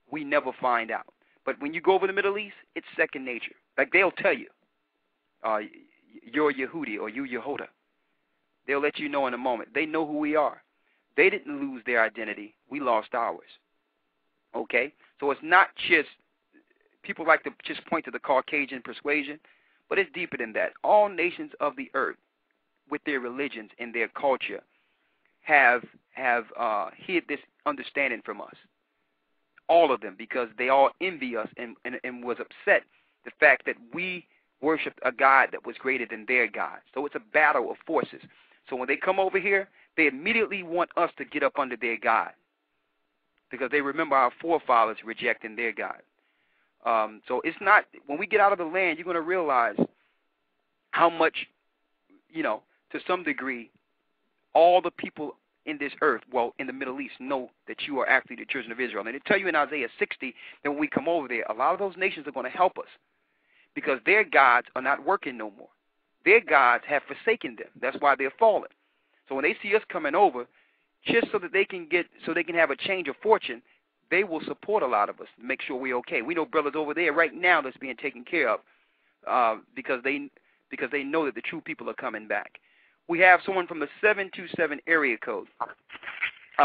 we never find out. But when you go over the Middle East, it's second nature. Like they'll tell you, you're Yehudi or you Yehuda. They'll let you know in a moment. They know who we are. They didn't lose their identity. We lost ours. Okay? So it's not just, people like to just point to the Caucasian persuasion, but it's deeper than that. All nations of the earth, with their religions and their culture, have hid this understanding from us. All of them, because they all envy us and was upset the fact that we worshipped a God that was greater than their God. So it's a battle of forces. So when they come over here, they immediately want us to get up under their God, because they remember our forefathers rejecting their God. So it's not, when we get out of the land, you're going to realize how much, to some degree, all the people in this earth, well, in the Middle East, know that you are actually the children of Israel. And they tell you in Isaiah 60 that when we come over there, a lot of those nations are going to help us because their gods are not working no more. Their gods have forsaken them. That's why they're fallen. So when they see us coming over, just so that they can have a change of fortune, they will support a lot of us to make sure we're okay. We know brothers over there right now that's being taken care of because they know that the true people are coming back. We have someone from the 727 area code.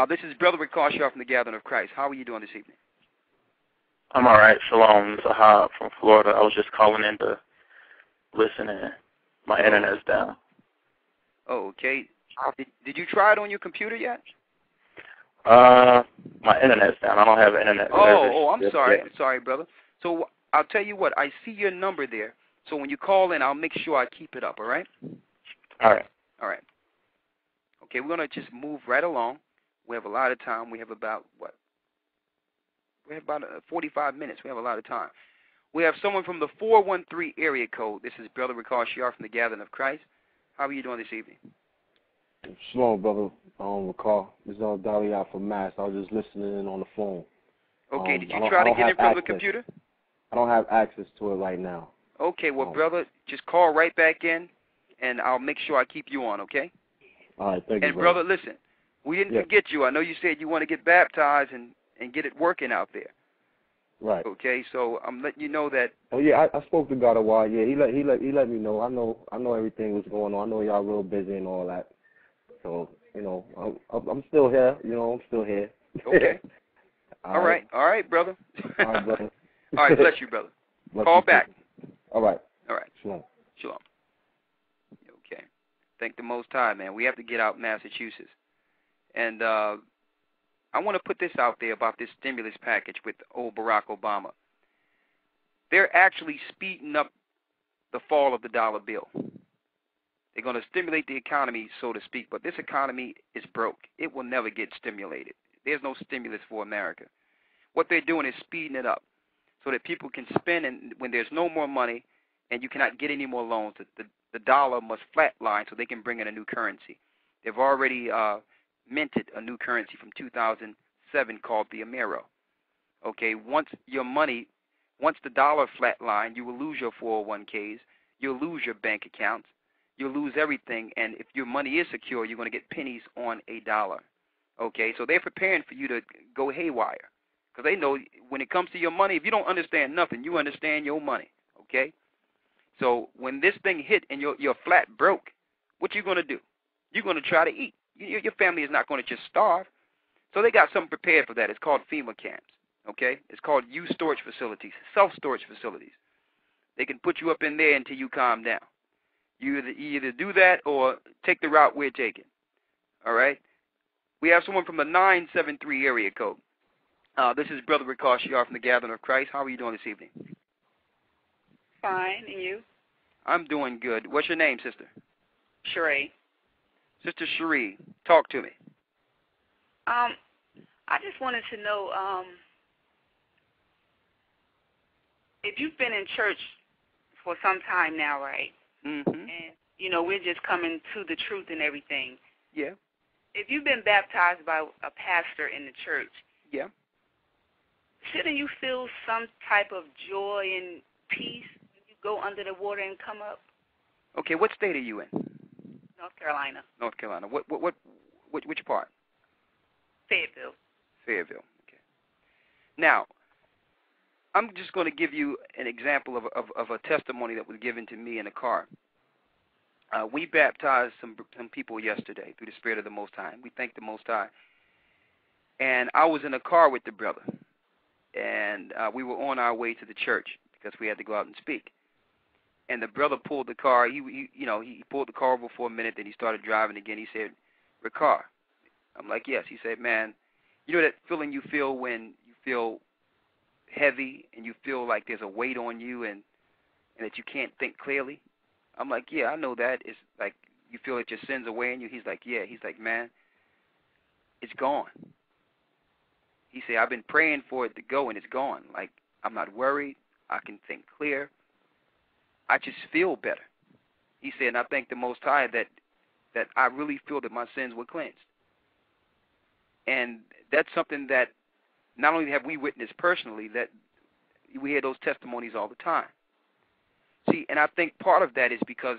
This is Brother Ricard Shiar from the Gathering of Christ. How are you doing this evening? I'm all right. Shalom. Zahab from Florida. I was just calling in to listen in. My internet's down. Oh, okay. Did you try it on your computer yet? My internet's down. I don't have internet service. I'm sorry. I'm sorry, brother. So I'll tell you what. I see your number there. So when you call in, I'll make sure I keep it up, all right? All right. All right. Okay, we're going to just move right along. We have a lot of time. We have about, We have about 45 minutes. We have a lot of time. We have someone from the 413 area code. This is Brother Ricard Shiar from the Gathering of Christ. How are you doing this evening? Shalom, Brother Ricard. This is Dalia from Mass. I was just listening in on the phone. Okay, did you try to get in from the computer? I don't have access to it right now. Okay, well, brother, just call right back in, and I'll make sure I keep you on, okay? All right, thank you, and, brother, listen, we didn't forget you. I know you said you want to get baptized and get it working out there. Right. Okay, so I'm letting you know that. Oh yeah, I spoke to God a while. Yeah, he let me know. I know everything was going on. I know y'all real busy and all that. So I'm still here. I'm still here. Okay. All right, brother. All right, brother. All right, bless you, brother. Call back. All right. All right. Shalom. Shalom. Okay. Thank the Most High, man. We have to get out Massachusetts. And I want to put this out there about this stimulus package with old Barack Obama. They're actually speeding up the fall of the dollar bill. They're going to stimulate the economy, so to speak, but this economy is broke. It will never get stimulated. There's no stimulus for America. What they're doing is speeding it up so that people can spend, and when there's no more money and you cannot get any more loans, the dollar must flatline so they can bring in a new currency. They've already minted a new currency from 2007 called the Amero. Okay, once the dollar flatline, you will lose your 401ks, you'll lose your bank accounts, you'll lose everything, and if your money is secure, you're going to get pennies on a dollar. Okay, so they're preparing for you to go haywire because they know when it comes to your money, if you don't understand nothing, you understand your money. Okay, so when this thing hit and you're flat broke, what you going to do? You're going to try to eat. Your family is not going to just starve. So they got something prepared for that. It's called FEMA camps. Okay, it's called youth storage facilities, self-storage facilities. They can put you up in there until you calm down. You either do that or take the route we're taking. All right? We have someone from the 973 area code. This is Brother Ricard Shiar from the Gathering of Christ. How are you doing this evening? Fine, and you? I'm doing good. What's your name, sister? Sheree. Sister Sheree, talk to me. I just wanted to know if you've been in church for some time now, right? Mm-hmm. And, you know, we're just coming to the truth and everything. Yeah. If you've been baptized by a pastor in the church, yeah, shouldn't you feel some type of joy and peace when you go under the water and come up? Okay, what state are you in? North Carolina. North Carolina. Which part? Fayetteville. Fayetteville. Okay. Now, I'm just going to give you an example of a testimony that was given to me in a car. We baptized some people yesterday through the Spirit of the Most High. We thank the Most High. And I was in a car with the brother, and we were on our way to the church because we had to go out and speak. And the brother pulled the car. He pulled the car over for a minute, then he started driving again. He said, "Ricard." I'm like, "Yes." He said, "Man, you know that feeling you feel when you feel heavy and you feel like there's a weight on you and that you can't think clearly?" I'm like, "Yeah, I know that. It's like you feel that your sins are weighing you." He's like, "Yeah." He's like, "Man, it's gone." He said, "I've been praying for it to go and it's gone. Like, I'm not worried. I can think clear. I just feel better." He said, "And I thank the Most High that I really feel that my sins were cleansed." And that's something that not only have we witnessed personally, that we hear those testimonies all the time. See, and I think part of that is because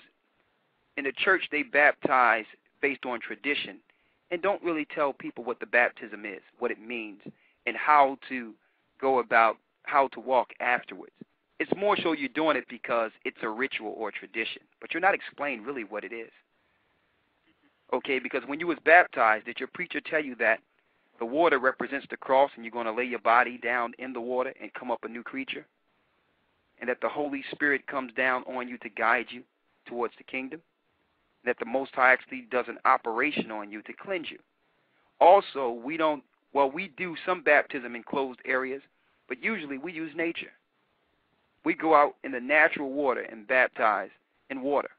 in the church they baptize based on tradition and don't really tell people what the baptism is, what it means, and how to go about how to walk afterwards. It's more so you're doing it because it's a ritual or tradition, but you're not explaining really what it is. Okay, because when you was baptized, did your preacher tell you that the water represents the cross and you're going to lay your body down in the water and come up a new creature? And that the Holy Spirit comes down on you to guide you towards the kingdom? And that the Most High actually does an operation on you to cleanse you? Also, we do some baptism in closed areas, but usually we use nature. We go out in the natural water and baptize in water.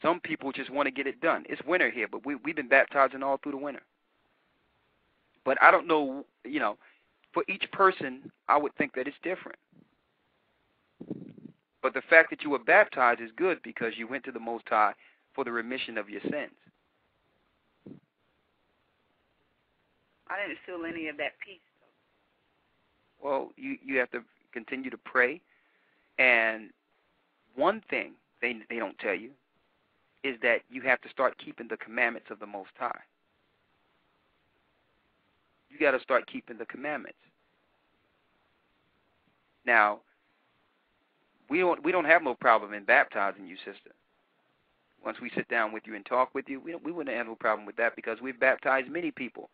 Some people just want to get it done. It's winter here, but we've been baptizing all through the winter. But I don't know, for each person, I would think that it's different. But the fact that you were baptized is good because you went to the Most High for the remission of your sins. I didn't feel any of that peace. Well, you have to continue to pray. And one thing they don't tell you is that you have to start keeping the commandments of the Most High. You got to start keeping the commandments. Now, we don't have no problem in baptizing you, sister. Once we sit down with you and talk with you, we wouldn't have no problem with that because we've baptized many people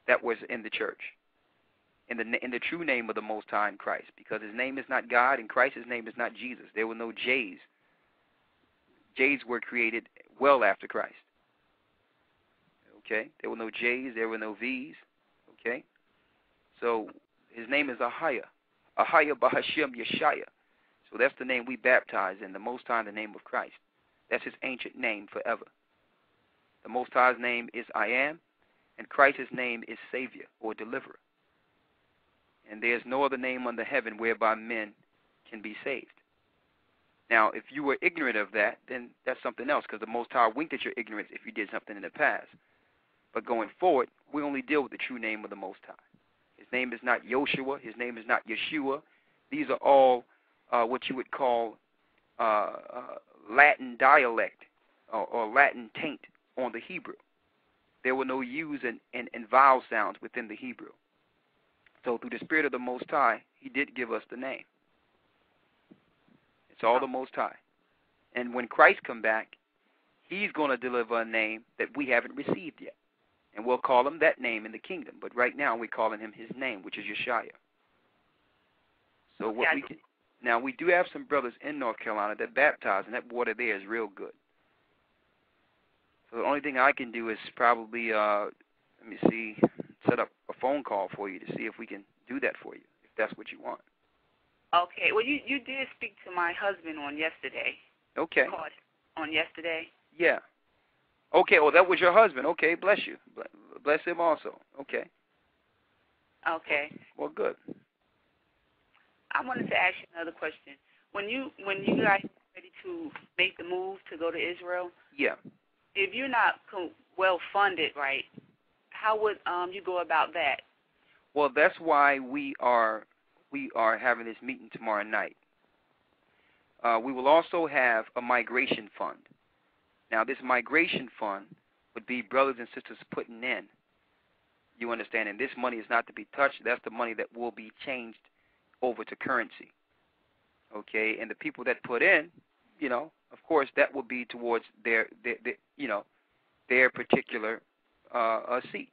that was in the church in the true name of the Most High in Christ, because His name is not God and Christ's name is not Jesus. There were no J's. J's were created well after Christ. Okay? There were no J's. There were no V's. Okay? So His name is Ahaya. Ahaya Bahashem Yeshaya. So that's the name we baptize in, the Most High in the name of Christ. That's his ancient name forever. The Most High's name is I Am, and Christ's name is Savior or Deliverer. And there's no other name under heaven whereby men can be saved. Now, if you were ignorant of that, then that's something else, because the Most High winked at your ignorance if you did something in the past. But going forward, we only deal with the true name of the Most High. His name is not Yoshua. His name is not Yeshua. These are all what you would call Latin dialect or Latin taint on the Hebrew. There were no U's and vowel sounds within the Hebrew. So through the Spirit of the Most High, he did give us the name. It's all the Most High. And when Christ come back, he's going to deliver a name that we haven't received yet. And we'll call him that name in the kingdom. But right now we're calling him his name, which is Yeshua. So what we can, now we do have some brothers in North Carolina that baptize, and that water there is real good. So the only thing I can do is probably, let me see, set up a phone call for you to see if we can do that for you, if that's what you want. Okay. Well, you did speak to my husband on yesterday. Okay. On yesterday? Yeah. Okay, well, that was your husband. Okay, bless you. Bless him also. Okay. Okay. Well, good. I wanted to ask you another question. When you guys are ready to make the move to go to Israel, yeah, if you're not well funded, right, how would you go about that? Well, that's why we are having this meeting tomorrow night. We will also have a migration fund. Now, this migration fund would be brothers and sisters putting in. You understand? And this money is not to be touched. That's the money that will be changed over to currency. Okay? And the people that put in, you know, of course, that will be towards their you know, their particular seat.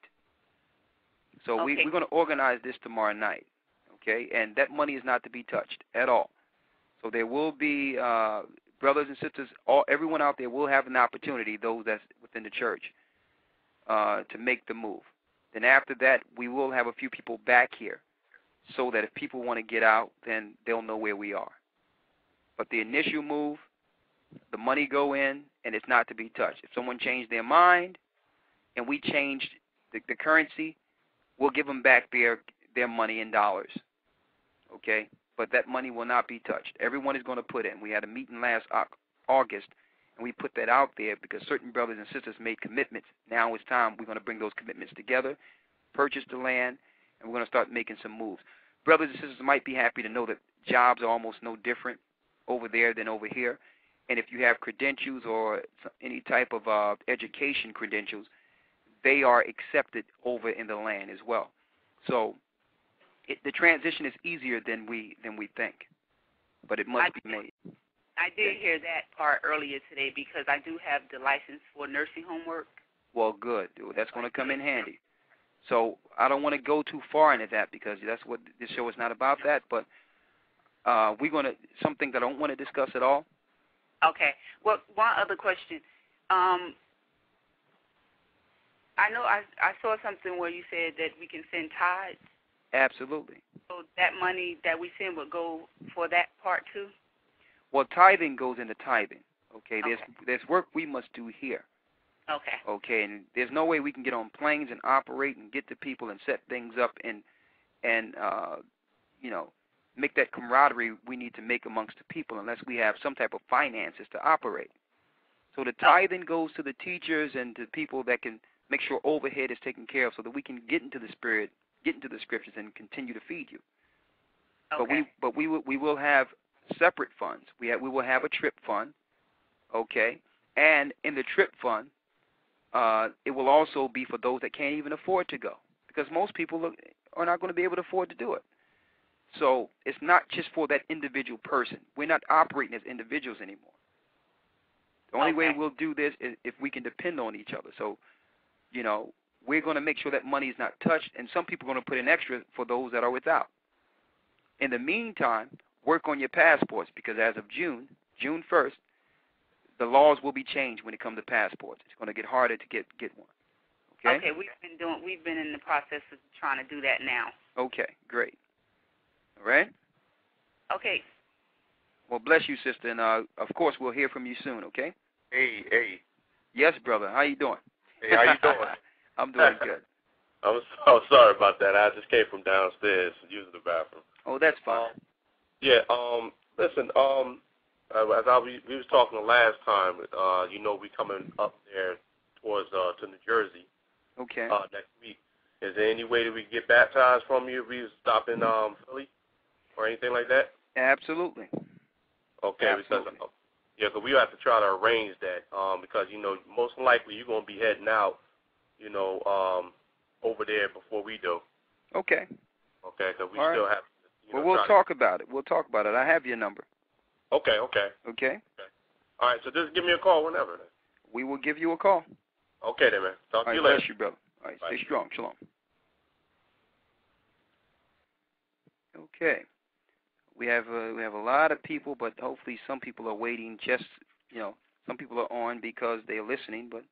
So okay. we're going to organize this tomorrow night. Okay? And that money is not to be touched at all. So there will be brothers and sisters, everyone out there will have an opportunity, those that's within the church, to make the move. Then after that, we will have a few people back here so that if people want to get out, then they'll know where we are. But the initial move, the money go in, and it's not to be touched. If someone changed their mind and we changed the currency, we'll give them back their money in dollars. Okay? But that money will not be touched. Everyone is going to put in. We had a meeting last August, and we put that out there because certain brothers and sisters made commitments. Now it's time we're going to bring those commitments together, purchase the land, and we're going to start making some moves. Brothers and sisters might be happy to know that jobs are almost no different over there than over here. And if you have credentials or any type of education credentials, they are accepted over in the land as well. So the transition is easier than we think, but it must be made. I did hear that part earlier today because I do have the license for nursing home work. Well, good. That's going to come in handy. So I don't want to go too far into that because that's what this show is not about that, but we're going to, some things I don't want to discuss at all. Okay. Well, one other question. I know I saw something where you said that we can send tithes. Absolutely. So that money that we send would go for that part too? Well, tithing goes into tithing. Okay, there's work we must do here. Okay. Okay, and there's no way we can get on planes and operate and get to people and set things up and you know, make that camaraderie we need to make amongst the people unless we have some type of finances to operate. So the tithing goes to the teachers and to people that can make sure overhead is taken care of so that we can get into the spirit, get into the scriptures, and continue to feed you. Okay. But we will have separate funds. We will have a trip fund, okay, and in the trip fund, it will also be for those that can't even afford to go because most people are not going to be able to afford to do it. So it's not just for that individual person. We're not operating as individuals anymore. The only way we'll do this is if we can depend on each other. So, you know, we're going to make sure that money is not touched, and some people are going to put in extra for those that are without. In the meantime, work on your passports because as of June 1st, the laws will be changed when it comes to passports. It's going to get harder to get one. Okay? Okay, we've been in the process of trying to do that now. Okay, great. All right? Okay. Well, bless you, sister, and of course we'll hear from you soon, okay? Hey. Yes, brother. How you doing? Hey, how you doing? I'm doing good. I'm so sorry about that. I just came from downstairs using the bathroom. Oh, that's fine. Yeah. Listen. As we was talking the last time, we coming up there towards to New Jersey. Okay. Next week. Is there any way that we can get baptized from you if we stop in Philly or anything like that? Absolutely. Okay. Absolutely. Because we have to try to arrange that because most likely you're gonna be heading out, over there before we do. Okay. Okay. Because we All still right. have. Well, we'll talk about it. We'll talk about it. I have your number. Okay. Okay. All right. So just give me a call whenever. Then. We will give you a call. Okay, then, man. Talk to you later. Bless you, brother. All right. Bye. Stay strong. Shalom. Okay. We have a lot of people, but hopefully some people are waiting. Just some people are on because they're listening. But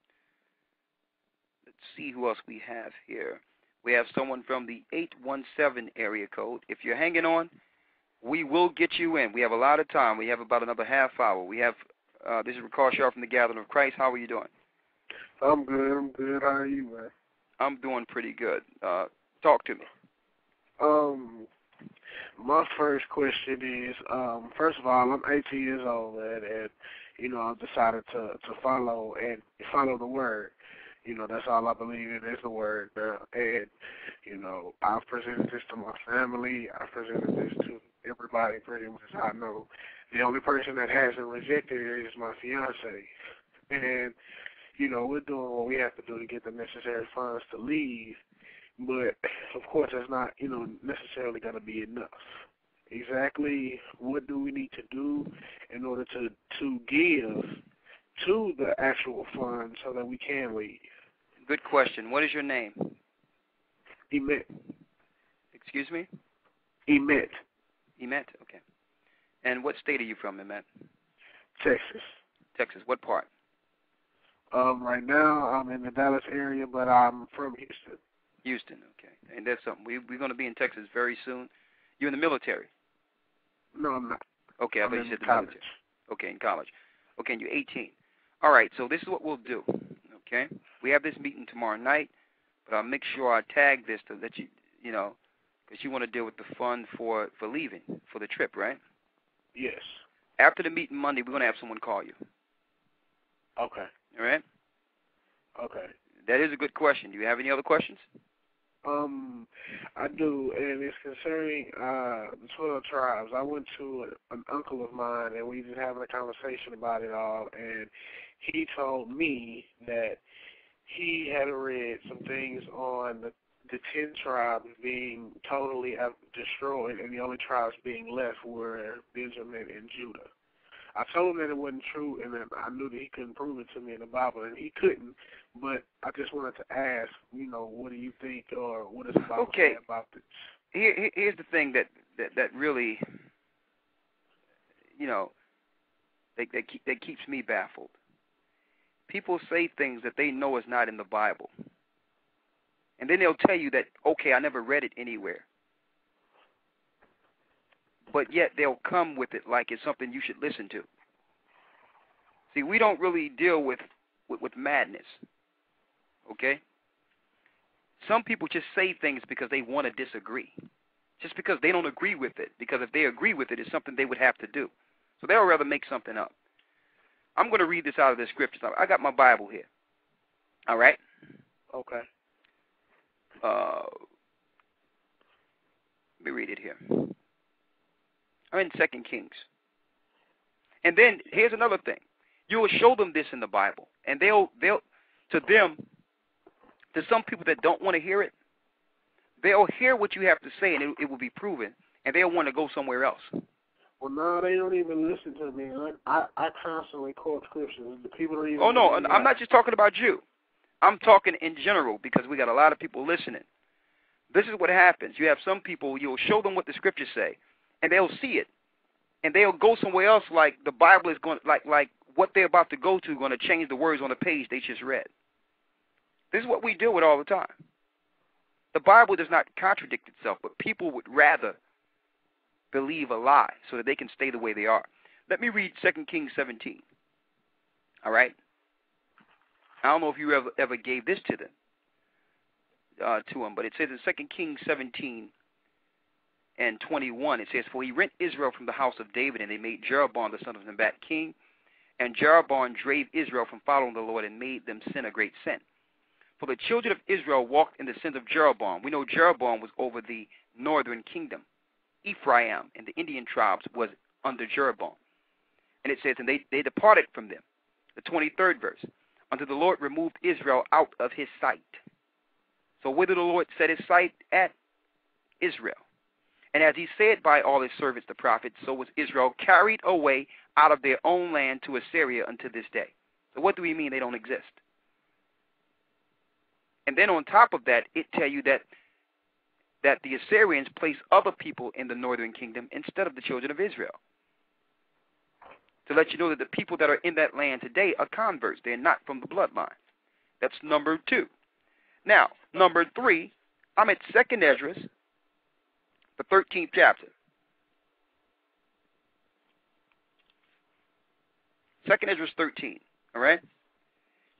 let's see who else we have here. We have someone from the 817 area code. If you're hanging on, we will get you in. We have a lot of time. We have about another half hour. We have this is Ricard Sharp from the Gathering of Christ. How are you doing? I'm good. How are you, man? I'm doing pretty good. Talk to me. My first question is, first of all, I'm 18 years old, man, and I've decided to follow the word. That's all I believe in is the word, man. And I've presented this to my family. I've presented this to everybody pretty much I know. The only person that hasn't rejected it is my fiance, and we're doing what we have to do to get the necessary funds to leave. But, of course, that's not, necessarily going to be enough. Exactly what do we need to do in order to give to the actual fund so that we can leave? Good question. What is your name? Emet. Excuse me? Emet. Emet, okay. And what state are you from, Emet? Texas. Texas. What part? Right now I'm in the Dallas area, but I'm from Houston. Houston, okay. And that's something. We're going to be in Texas very soon. You're in the military? No, I'm not. Okay, I I'm thought you in said the college. military. Okay, in college. Okay, and you're 18. All right, so this is what we'll do, okay? We have this meeting tomorrow night, but I'll make sure I tag this to let you, because you want to deal with the fund for leaving, for the trip, right? Yes. After the meeting Monday, we're going to have someone call you. Okay. All right? Okay. That is a good question. Do you have any other questions? I do, and it's concerning the 12 tribes. I went to an uncle of mine, and we just having a conversation about it all, and he told me that he had read some things on the 10 tribes being totally destroyed, and the only tribes being left were Benjamin and Judah. I told him that it wasn't true, and then I knew that he couldn't prove it to me in the Bible, and he couldn't. But I just wanted to ask, what do you think, or what does the Bible say about this? Here's the thing that really, that keeps me baffled. People say things that they know is not in the Bible, and then they'll tell you that, okay, I never read it anywhere. But yet they'll come with it like it's something you should listen to. See, we don't really deal with madness, okay? Some people just say things because they want to disagree, just because they don't agree with it, because if they agree with it, it's something they would have to do. So they'll rather make something up. I'm going to read this out of the scriptures. I got my Bible here. All right? Okay. Let me read it here. I'm in 2 Kings. And then here's another thing. You will show them this in the Bible. And they'll to some people that don't want to hear it, they'll hear what you have to say and it will be proven. And they'll want to go somewhere else. Well, no, they don't even listen to me. I constantly quote scriptures. The people don't even. Oh, no, I'm not just talking about you. I'm talking in general because we got a lot of people listening. This is what happens. You have some people, you'll show them what the scriptures say, and they'll see it, and they'll go somewhere else like the Bible is going, like what they're about to go to going to change the words on the page they just read. This is what we deal with all the time. The Bible does not contradict itself, but people would rather believe a lie so that they can stay the way they are. Let me read 2 Kings 17. All right? I don't know if you ever gave this to them, but it says in 2 Kings 17:21, it says, "For he rent Israel from the house of David, and they made Jeroboam the son of Nebat king. And Jeroboam drave Israel from following the Lord and made them sin a great sin. For the children of Israel walked in the sins of Jeroboam." We know Jeroboam was over the northern kingdom. Ephraim and the Indian tribes was under Jeroboam. And it says, "And they departed from them." The 23rd verse. "Until the Lord removed Israel out of his sight." So where did the Lord set his sight at? Israel. "And as he said by all his servants the prophets, so was Israel carried away out of their own land to Assyria unto this day." So what do we mean they don't exist? And then on top of that, it tell you that the Assyrians place other people in the northern kingdom instead of the children of Israel, to let you know that the people that are in that land today are converts. They're not from the bloodline. That's number 2. Now, number 3, I'm at 2nd Ezra, the 13th chapter. 2nd Ezra 13, all right?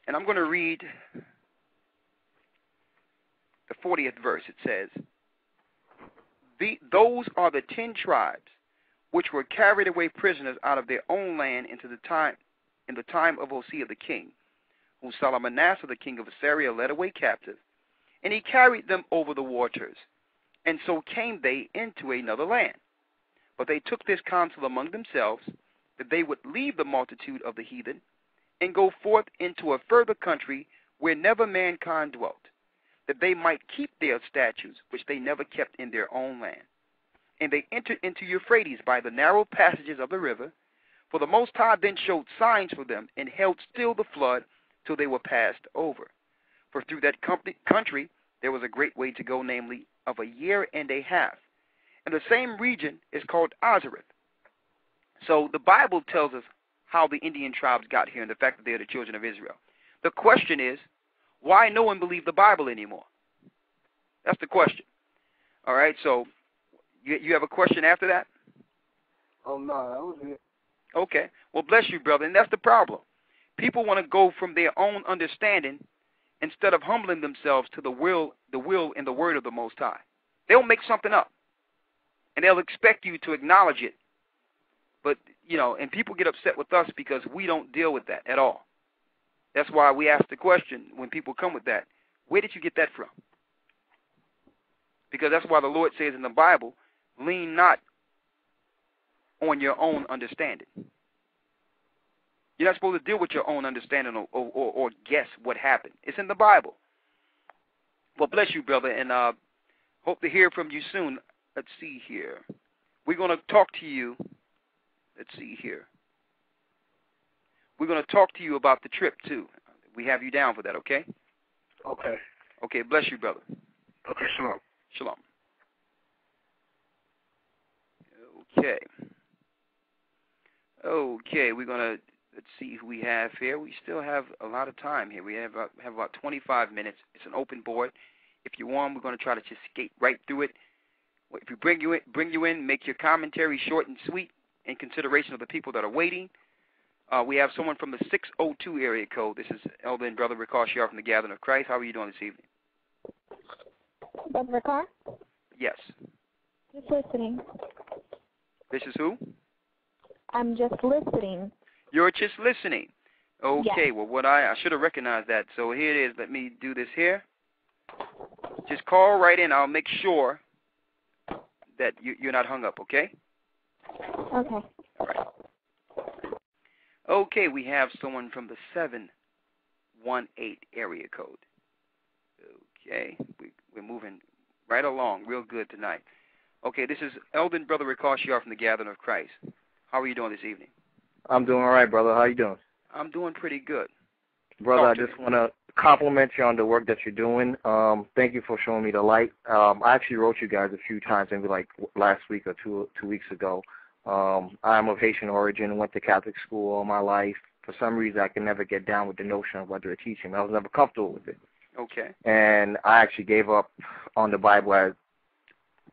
And I'm going to read the 40th verse. It says, "Those are the 10 tribes which were carried away prisoners out of their own land in the time of Hosea the king, whom Salmanasseh the king of Assyria led away captive, and he carried them over the waters. And so came they into another land. But they took this counsel among themselves, that they would leave the multitude of the heathen, and go forth into a further country where never mankind dwelt, that they might keep their statutes, which they never kept in their own land. And they entered into Euphrates by the narrow passages of the river, for the Most High then showed signs for them, and held still the flood till they were passed over. For through that country there was a great way to go, namely of 1.5 years. And the same region is called Azareth." So the Bible tells us how the Indian tribes got here and the fact that they are the children of Israel. The question is, why no one believes the Bible anymore? That's the question. All right, so you have a question after that? Oh, no, that was it. Okay. Well, bless you, brother. And that's the problem. People want to go from their own understanding instead of humbling themselves to the will and the word of the Most High. They'll make something up, and they'll expect you to acknowledge it. But, and people get upset with us because we don't deal with that at all. That's why we ask the question when people come with that, where did you get that from? Because that's why the Lord says in the Bible, lean not on your own understanding. You're not supposed to deal with your own understanding or guess what happened. It's in the Bible. Well, bless you, brother, and hope to hear from you soon. Let's see here. We're going to talk to you. Let's see here. We're going to talk to you about the trip, too. We have you down for that, okay? Okay. Okay, bless you, brother. Okay, shalom. Shalom. Okay. Okay, we're going to, let's see who we have here. We still have a lot of time here. We have about 25 minutes. It's an open board. If you want, we're going to try to just skate right through it. If you bring you in, make your commentary short and sweet in consideration of the people that are waiting. We have someone from the 602 area code. This is Elder and Brother Ricard Sharp from the Gathering of Christ. How are you doing this evening? Brother Ricard? Yes. Just listening. This is who? I'm just listening. You're just listening. Okay, yes. Well, I should have recognized that. So here it is. Let me do this here. Just call right in. I'll make sure that you're not hung up, okay? Okay. All right. Okay, we have someone from the 718 area code. Okay, we're moving right along real good tonight. Okay, this is Elden Brother Ricard Sharp from the Gathering of Christ. How are you doing this evening? I'm doing all right, brother. How you doing? I'm doing pretty good. Brother, I just want to compliment you on the work that you're doing. Thank you for showing me the light. I actually wrote you guys a few times, maybe like last week or two weeks ago. I'm of Haitian origin, went to Catholic school all my life. For some reason, I can never get down with the notion of what they're teaching. I was never comfortable with it. Okay. And I actually gave up on the Bible as,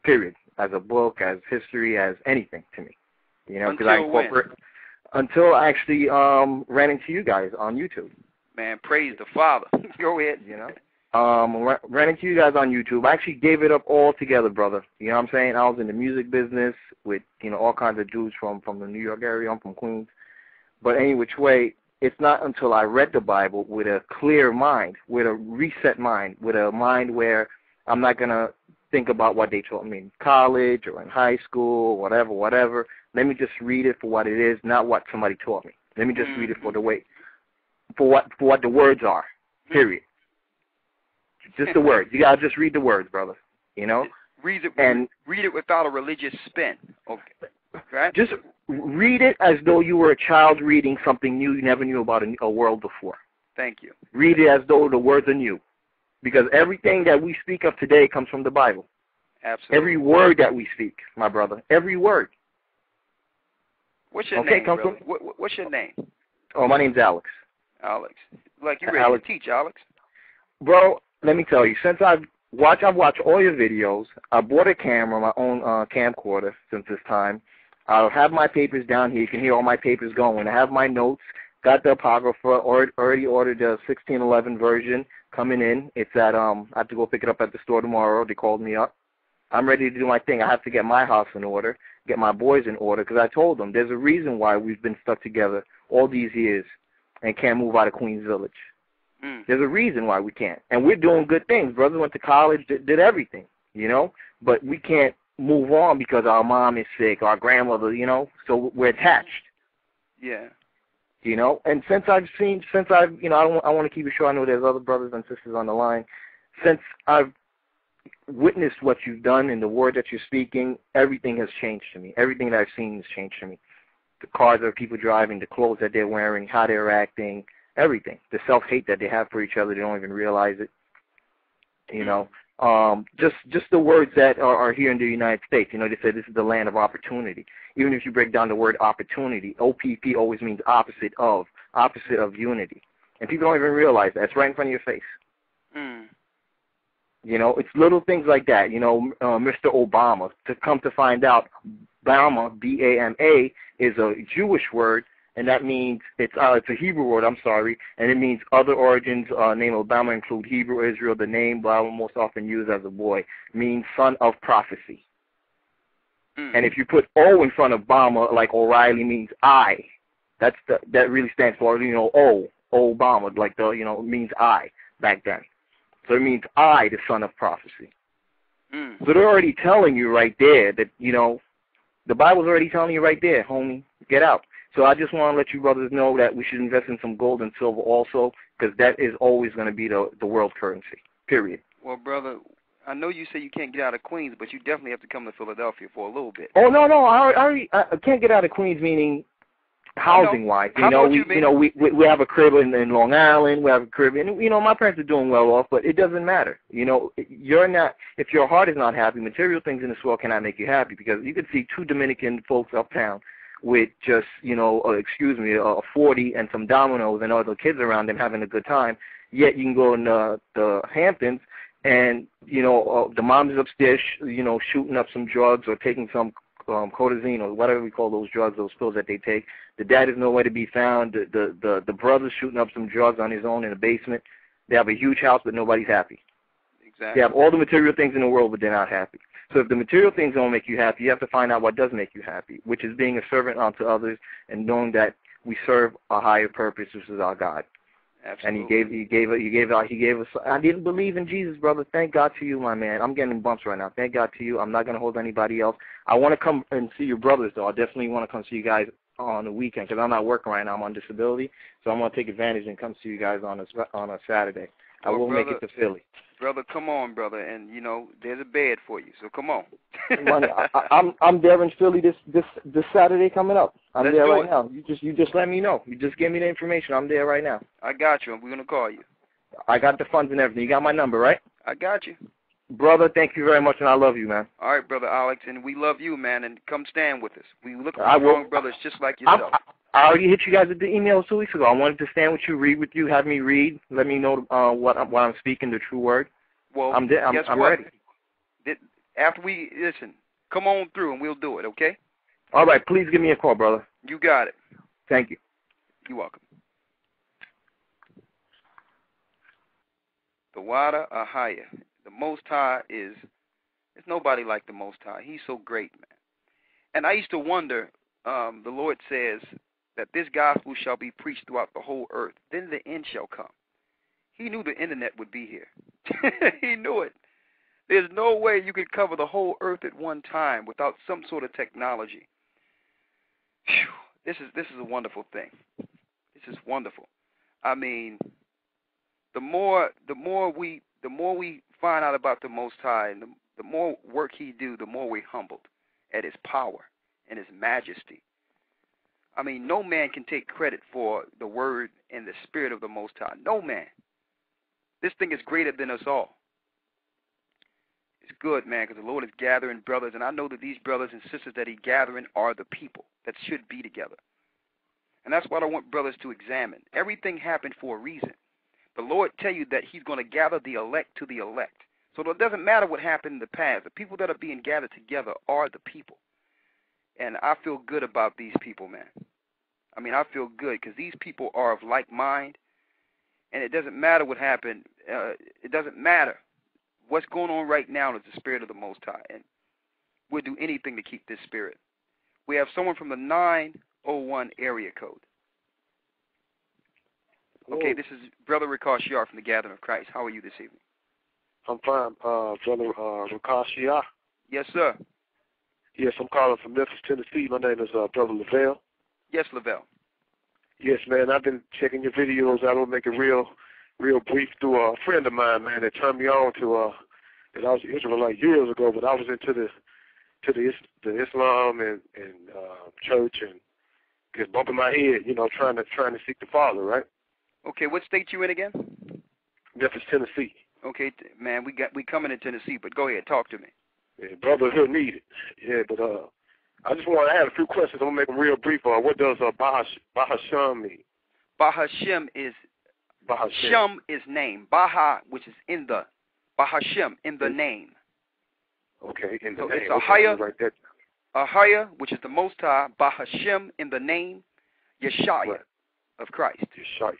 period, as a book, as history, as anything to me. You know, because I incorporate. until I actually ran into you guys on YouTube. Man, praise the Father. Go ahead. You know, ran into you guys on YouTube. I actually gave it up altogether, brother. You know what I'm saying? I was in the music business with, you know, all kinds of dudes from the New York area. I'm from Queens. But any which way, it's not until I read the Bible with a clear mind, with a reset mind, with a mind where I'm not going to think about what they taught me in college or in high school, whatever. Let me just read it for what it is, not what somebody taught me. Let me just read it for what the words are, period. Just the words. You got to just read the words, brother, you know? Read it without a religious spin, okay? Right? Just read it as though you were a child reading something new you never knew about a world before. Thank you. Read it as though the words are new. Because everything that we speak of today comes from the Bible. Absolutely. Every word that we speak, my brother. Every word. What's your name, brother? What's your name? Oh, my name's Alex. Alex. Like you're ready to teach, Alex. Bro, let me tell you, since I've watched all your videos, I bought a camera, my own camcorder since this time. I'll have my papers down here. You can hear all my papers going. I have my notes. Got the Apocrypha. Already ordered the 1611 version coming in. It's at I have to go pick it up at the store tomorrow. They called me up. I'm ready to do my thing. I have to get my house in order, get my boys in order, because I told them there's a reason why we've been stuck together all these years and can't move out of Queens Village. There's a reason why we can't. And we're doing good things. Brothers went to college, did everything, you know, but we can't move on because our mom is sick, our grandmother, you know, so we're attached. Yeah. You know, and since I've, you know, I want to keep it short. I know there's other brothers and sisters on the line. Since I've witnessed what you've done and the word that you're speaking, everything has changed to me. Everything that I've seen has changed to me. The cars that people driving, the clothes that they're wearing, how they're acting, everything. The self-hate that they have for each other, they don't even realize it. You know, just the words that are here in the United States. You know, they say this is the land of opportunity. Even if you break down the word opportunity, OPP always means opposite of unity. And people don't even realize that. It's right in front of your face. You know, it's little things like that. You know, Mr. Obama, to come to find out, Bama, B-A-M-A, is a Jewish word, and that means it's a Hebrew word, I'm sorry, and it means other origins. Name Obama include Hebrew, Israel. The name Bible most often used as a boy means son of prophecy. And if you put O in front of Obama, like O'Reilly means I, that really stands for, you know, Obama, like the, you know, means I back then. So it means I, the son of prophecy. So they're already telling you right there that, you know, the Bible's already telling you right there, homie, get out. So I just want to let you brothers know that we should invest in some gold and silver also, because that is always going to be the world currency, period. Well, brother, I know you say you can't get out of Queens, but you definitely have to come to Philadelphia for a little bit. Oh, no, I can't get out of Queens, meaning housing-wise. You know, we have a crib in Long Island, we have a crib, and, you know, my parents are doing well off, but it doesn't matter. You know, if your heart is not happy, material things in this world cannot make you happy, because you could see two Dominican folks uptown with just, you know, a 40 and some dominoes and all the kids around them having a good time, yet you can go in the Hamptons and, you know, the mom is upstairs, you know, shooting up some drugs or taking some codeine or whatever we call those drugs, those pills that they take. The dad is nowhere to be found. The brother's shooting up some drugs on his own in the basement. They have a huge house, but nobody's happy. Exactly. They have all the material things in the world, but they're not happy. So if the material things don't make you happy, you have to find out what does make you happy, which is being a servant unto others and knowing that we serve a higher purpose, which is our God. Absolutely. And he gave us. I didn't believe in Jesus, brother. Thank God to you, my man. I'm getting bumps right now. Thank God to you. I'm not going to hold anybody else. I want to come and see your brothers, though. I definitely want to come see you guys on the weekend because I'm not working right now. I'm on disability, so I'm going to take advantage and come see you guys on a Saturday. I will make it to Philly. Brother, come on, brother, and you know there's a bed for you, so come on. I'm there in Philly this Saturday coming up. I'm Let's there do right it. now. You just let me know. You just give me the information. I'm there right now. I got you. We're gonna call you. I got the funds and everything. You got my number, right? I got you. Brother, thank you very much, and I love you, man. All right, brother Alex, and we love you, man, and come stand with us. We look for I will. strong brothers just like yourself. I already hit you guys with the email 2 weeks ago. I wanted to stand with you, read with you, have me read, let me know what I'm speaking, the true word. Well, I'm guess I'm what? ready. After we listen, come on through and we'll do it, okay? All right, please give me a call, brother. You got it. Thank you. You're welcome. The Wada Ahaya. The Most High there's nobody like the Most High. He's so great, man. And I used to wonder, the Lord says that this gospel shall be preached throughout the whole earth. Then the end shall come. He knew the internet would be here. He knew it. There's no way you could cover the whole earth at one time without some sort of technology. Whew. This is a wonderful thing. This is wonderful. I mean, the more we find out about the Most High, and the more work He do, the more we're humbled at His power and His majesty. I mean, no man can take credit for the word and the spirit of the Most High. No man. This thing is greater than us all. It's good, man, because the Lord is gathering brothers, and I know that these brothers and sisters that He's gathering are the people that should be together. And that's what I want brothers to examine. Everything happened for a reason. The Lord tell you that He's going to gather the elect to the elect. So it doesn't matter what happened in the past. The people that are being gathered together are the people. And I feel good about these people, man. I mean, I feel good because these people are of like mind. And it doesn't matter what happened. It doesn't matter. What's going on right now is the spirit of the Most High. And we'll do anything to keep this spirit. We have someone from the 901 area code. Okay, this is Brother Rakash Yar from the Gathering of Christ. How are you this evening? I'm fine, Brother Rakash Yar. Yes, sir. Yes, I'm calling from Memphis, Tennessee. My name is Brother Lavelle. Yes, Lavelle. Yes, man, I've been checking your videos. I will make it real brief through a friend of mine, man, that turned me on to that I was an Israelite years ago, but I was into the Islam and church and just bumping my head, you know, trying to seek the Father, right? Okay, what state you in again? Memphis, Tennessee. Okay, man, we coming in Tennessee, but go ahead, talk to me. Yeah, brother, he'll need it. Yeah, but I just want to add a few questions. I'm gonna make them real brief. What does Bahasham mean? Bahasham is Shem is name. Baha, which is in the Bahasham in the name. Okay, in the so name. It's Ahaya, which is the Most High. Bahasham in the name. Yeshaya of Christ. Yeshaya.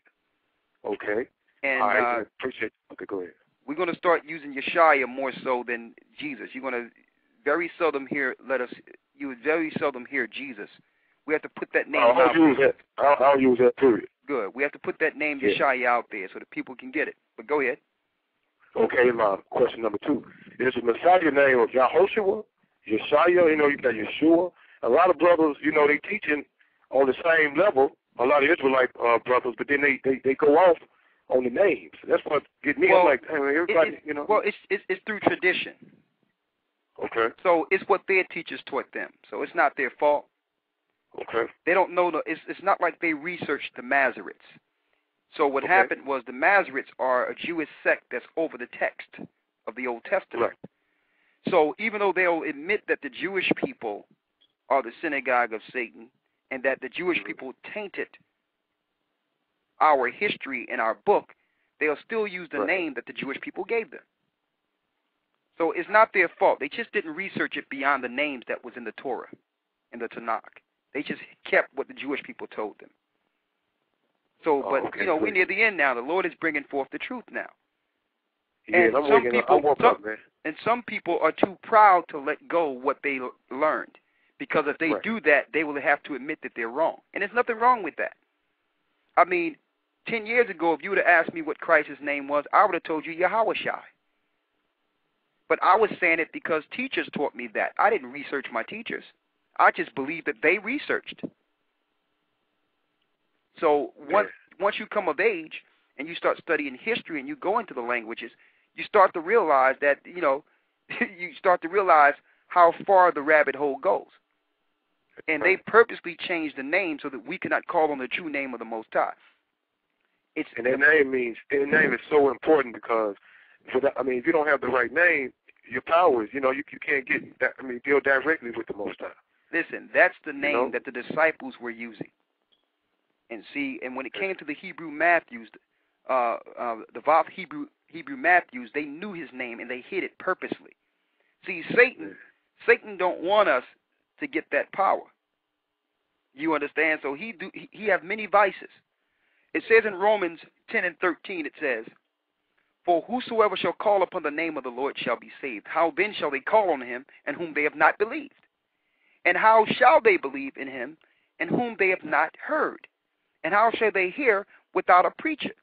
Okay. And I appreciate. Okay, go ahead. We're going to start using Yeshaya more so than Jesus. You're going to very seldom hear you would very seldom hear Jesus. We have to put that name out. I'll use that, period. Good. We have to put that name Yeshaya out there so that people can get it. But go ahead. Okay, my question number 2. Is the Messiah name of Yahoshua, Yeshaya, you know, you got Yeshua. A lot of brothers, you know, they teaching on the same level, a lot of Israelite brothers, but then they go off on the names. That's what get me. I'm like, hey, everybody, you know. Well, it's through tradition. Okay. So it's what their teachers taught them. So it's not their fault. Okay. They don't know it's not like they researched the Masoretes. So what happened was the Masoretes are a Jewish sect that's over the text of the Old Testament. Right. So even though they'll admit that the Jewish people are the synagogue of Satan and that the Jewish people tainted our history and our book, they'll still use the name that the Jewish people gave them. So it's not their fault. They just didn't research it beyond the names that was in the Torah, in the Tanakh. They just kept what the Jewish people told them. So, but, you know, we're near the end now. The Lord is bringing forth the truth now. Yeah, and some people are too proud to let go what they learned. Because if they do that, they will have to admit that they're wrong. And there's nothing wrong with that. I mean, 10 years ago, if you would have asked me what Christ's name was, I would have told you Yahushua. But I was saying it because teachers taught me that. I didn't research my teachers. I just believed that they researched. So once you come of age and you start studying history and you go into the languages, you start to realize that, you know, you start to realize how far the rabbit hole goes. And they purposely changed the name so that we cannot call on the true name of the Most High. And that name is so important because, if you don't have the right name, your powers, you know, you can't get that. Deal directly with the Most High. Listen, that's the name that the disciples were using. And see, and when it came to the Hebrew Matthews, the Vav Hebrew Matthews, they knew his name and they hid it purposely. See, Satan don't want us to get that power. You understand? So he has many vices. It says in Romans 10 and 13, it says, "For whosoever shall call upon the name of the Lord shall be saved. How then shall they call on him in whom they have not believed? And how shall they believe in him in whom they have not heard? And how shall they hear without a preacher?"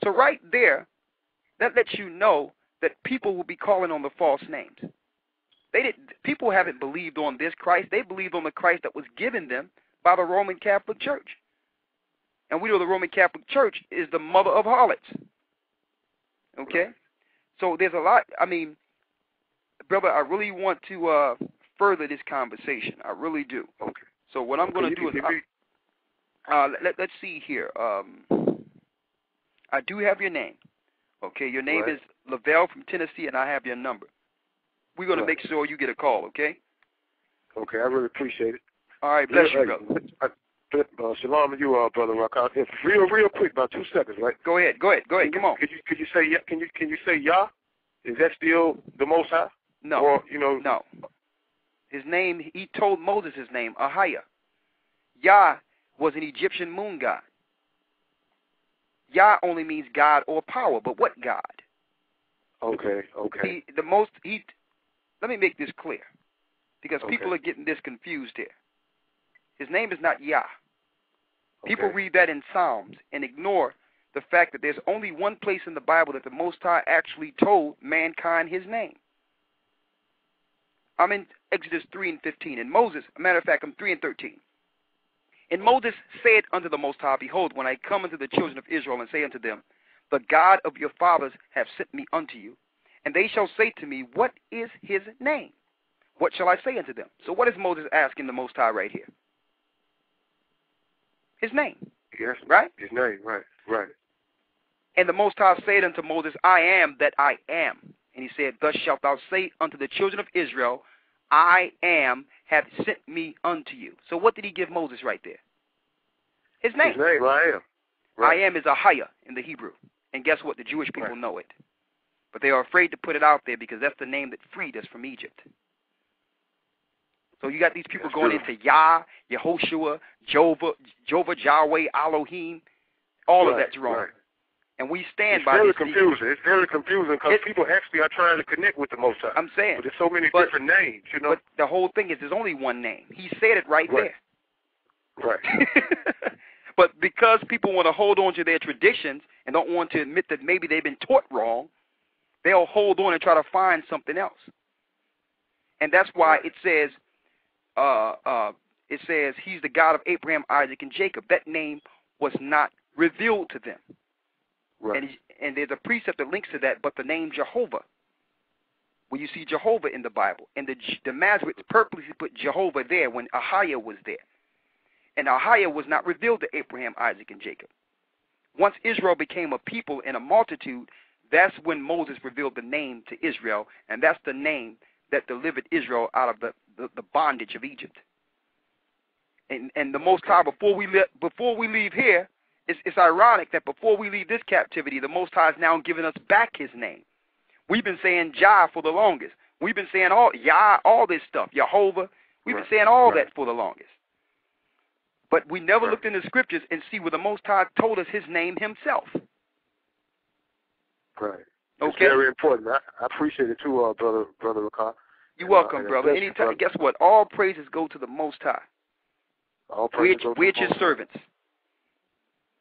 So right there, that lets you know that people will be calling on the false names. People haven't believed on this Christ. They believed on the Christ that was given them by the Roman Catholic Church. And we know the Roman Catholic Church is the mother of harlots. Okay? So there's a lot. I mean, brother, I really want to further this conversation. I really do. Okay. So what I'm going to do is, let's see here. I do have your name. Okay, your name is Lavelle from Tennessee, and I have your number. We're going to make sure you get a call, okay? Okay, I really appreciate it. All right, bless you, brother. Shalom to you, Brother Rakat. Real quick, about 2 seconds, right? Go ahead. Come on. Could you say Can you say Yah? Is that still the Most High? No. Or No. His name. He told Moses his name, Ahia. Yah was an Egyptian moon god. Yah only means God or power, but what God? Okay. Let me make this clear, because people are getting this confused here. His name is not Yah. People read that in Psalms and ignore the fact that there's only one place in the Bible that the Most High actually told mankind his name. I'm in Exodus 3 and 15. And Moses, a matter of fact, I'm 3 and 13. And Moses said unto the Most High, Behold, when I come unto the children of Israel and say unto them, The God of your fathers hath sent me unto you, and they shall say to me, What is his name? What shall I say unto them? So what is Moses asking the Most High right here? His name. Yes. Right? His name, right. And the Most High said unto Moses, I am that I am. And he said, Thus shalt thou say unto the children of Israel, I am hath sent me unto you. So what did he give Moses right there? His name. His name, I am. Right. I am is Ahia in the Hebrew. And guess what? The Jewish people know it. But they are afraid to put it out there because that's the name that freed us from Egypt. So you got these people going into Yah, Yehoshua, Jehovah, Yahweh, Elohim. All of that's wrong. Right. And we stand it's by very this. It's very confusing because people actually are trying to connect with the Most High. I'm saying. But there's so many different names, But the whole thing is there's only one name. He said it right there. Right. But because people want to hold on to their traditions and don't want to admit that maybe they've been taught wrong, they'll hold on and try to find something else. And that's why it says he's the God of Abraham, Isaac, and Jacob. That name was not revealed to them. Right. And there's a precept that links to that, but the name Jehovah, when you see Jehovah in the Bible, and the Masoretes purposely put Jehovah there when Ahia was there. And Ahia was not revealed to Abraham, Isaac, and Jacob. Once Israel became a people and a multitude, that's when Moses revealed the name to Israel, and that's the name that delivered Israel out of the bondage of Egypt. And the Most High, before we leave here, it's ironic that before we leave this captivity, the Most High is now giving us back his name. We've been saying Jah for the longest. We've been saying all this stuff, Jehovah. We've been saying all that for the longest. But we never looked in the scriptures and see where the Most High told us his name himself. Right. Okay. It's very important. I appreciate it too, Brother Rakat. You're welcome, brother. Anytime. Guess what? All praises go to the Most High. All praises go to we're his servants.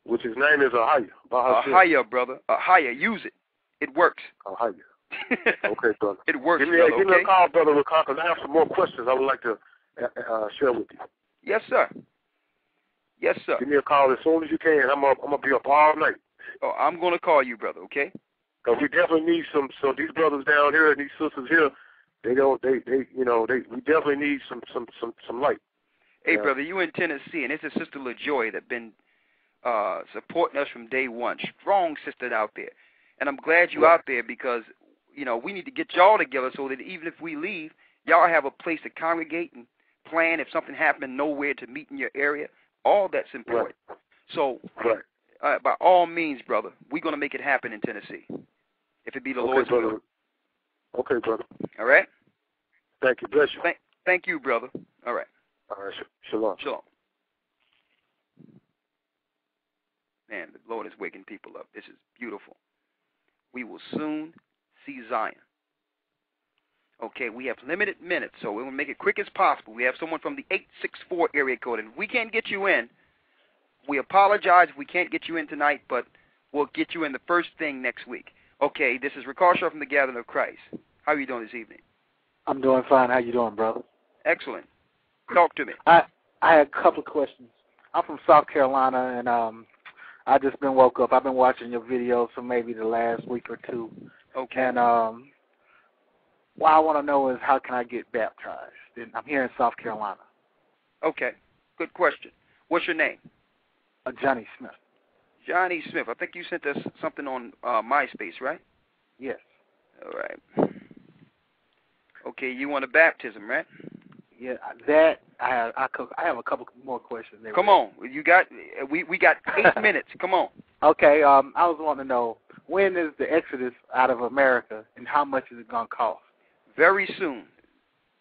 Which his name is Ahia. Ahia, brother. Ahia. Use it. It works. Ahia. Okay, brother. It works, give me brother. a call, Brother Rakat, because I have some more questions I would like to share with you. Yes, sir. Yes, sir. Give me a call as soon as you can. I'm gonna be up all night. Oh, I'm gonna call you, brother. Okay. Because we definitely need some. So these brothers down here and these sisters here, we definitely need some light. Hey, brother, you in Tennessee, and this is Sister LaJoy that been supporting us from day one. Strong sister out there, and I'm glad you out there because we need to get y'all together so that even if we leave, y'all have a place to congregate and plan. If something happened, nowhere to meet in your area. All that's important. Right. So, by all means, brother, we're going to make it happen in Tennessee, if it be the Lord's will. Okay, brother. All right? Thank you. Bless you. Thank you, brother. All right. All right. Shalom. Shalom. Lord is waking people up. This is beautiful. We will soon see Zion. Okay, we have limited minutes, so we will make it quick as possible. We have someone from the 864 area code, and if we can't get you in, we apologize if we can't get you in tonight, but we'll get you in the first thing next week. Okay, this is Ricard Shaw from the Gathering of Christ. How are you doing this evening? I'm doing fine. How you doing, brother? Excellent. Talk to me. I had a couple of questions. I'm from South Carolina, and I just been woke up. I've been watching your videos for maybe the last week or two. Okay. And what I want to know is how can I get baptized? And I'm here in South Carolina. Okay. Good question. What's your name? Johnny Smith. Johnny Smith. I think you sent us something on MySpace, right? Yes. All right. Okay, you want a baptism, right? Yeah, that I have a couple more questions. There. Come on, we got 8 minutes. Come on. Okay, I was wanting to know, when is the Exodus out of America, and how much is it going to cost? Very soon.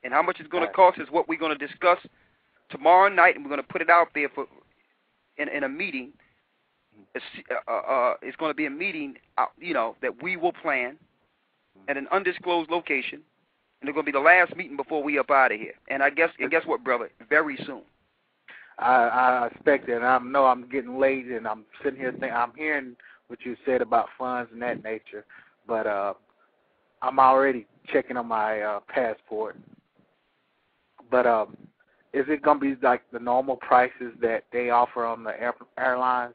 And how much it's going to cost is what we're going to discuss tomorrow night, and we're going to put it out there for in a meeting. It's going to be a meeting, that we will plan at an undisclosed location, and it's going to be the last meeting before we up out of here. And guess what, brother? Very soon. I expect it. And I know I'm getting late, and I'm sitting here thinking, I'm hearing what you said about funds and that nature, but I'm already checking on my passport. But is it going to be like the normal prices that they offer on the airlines?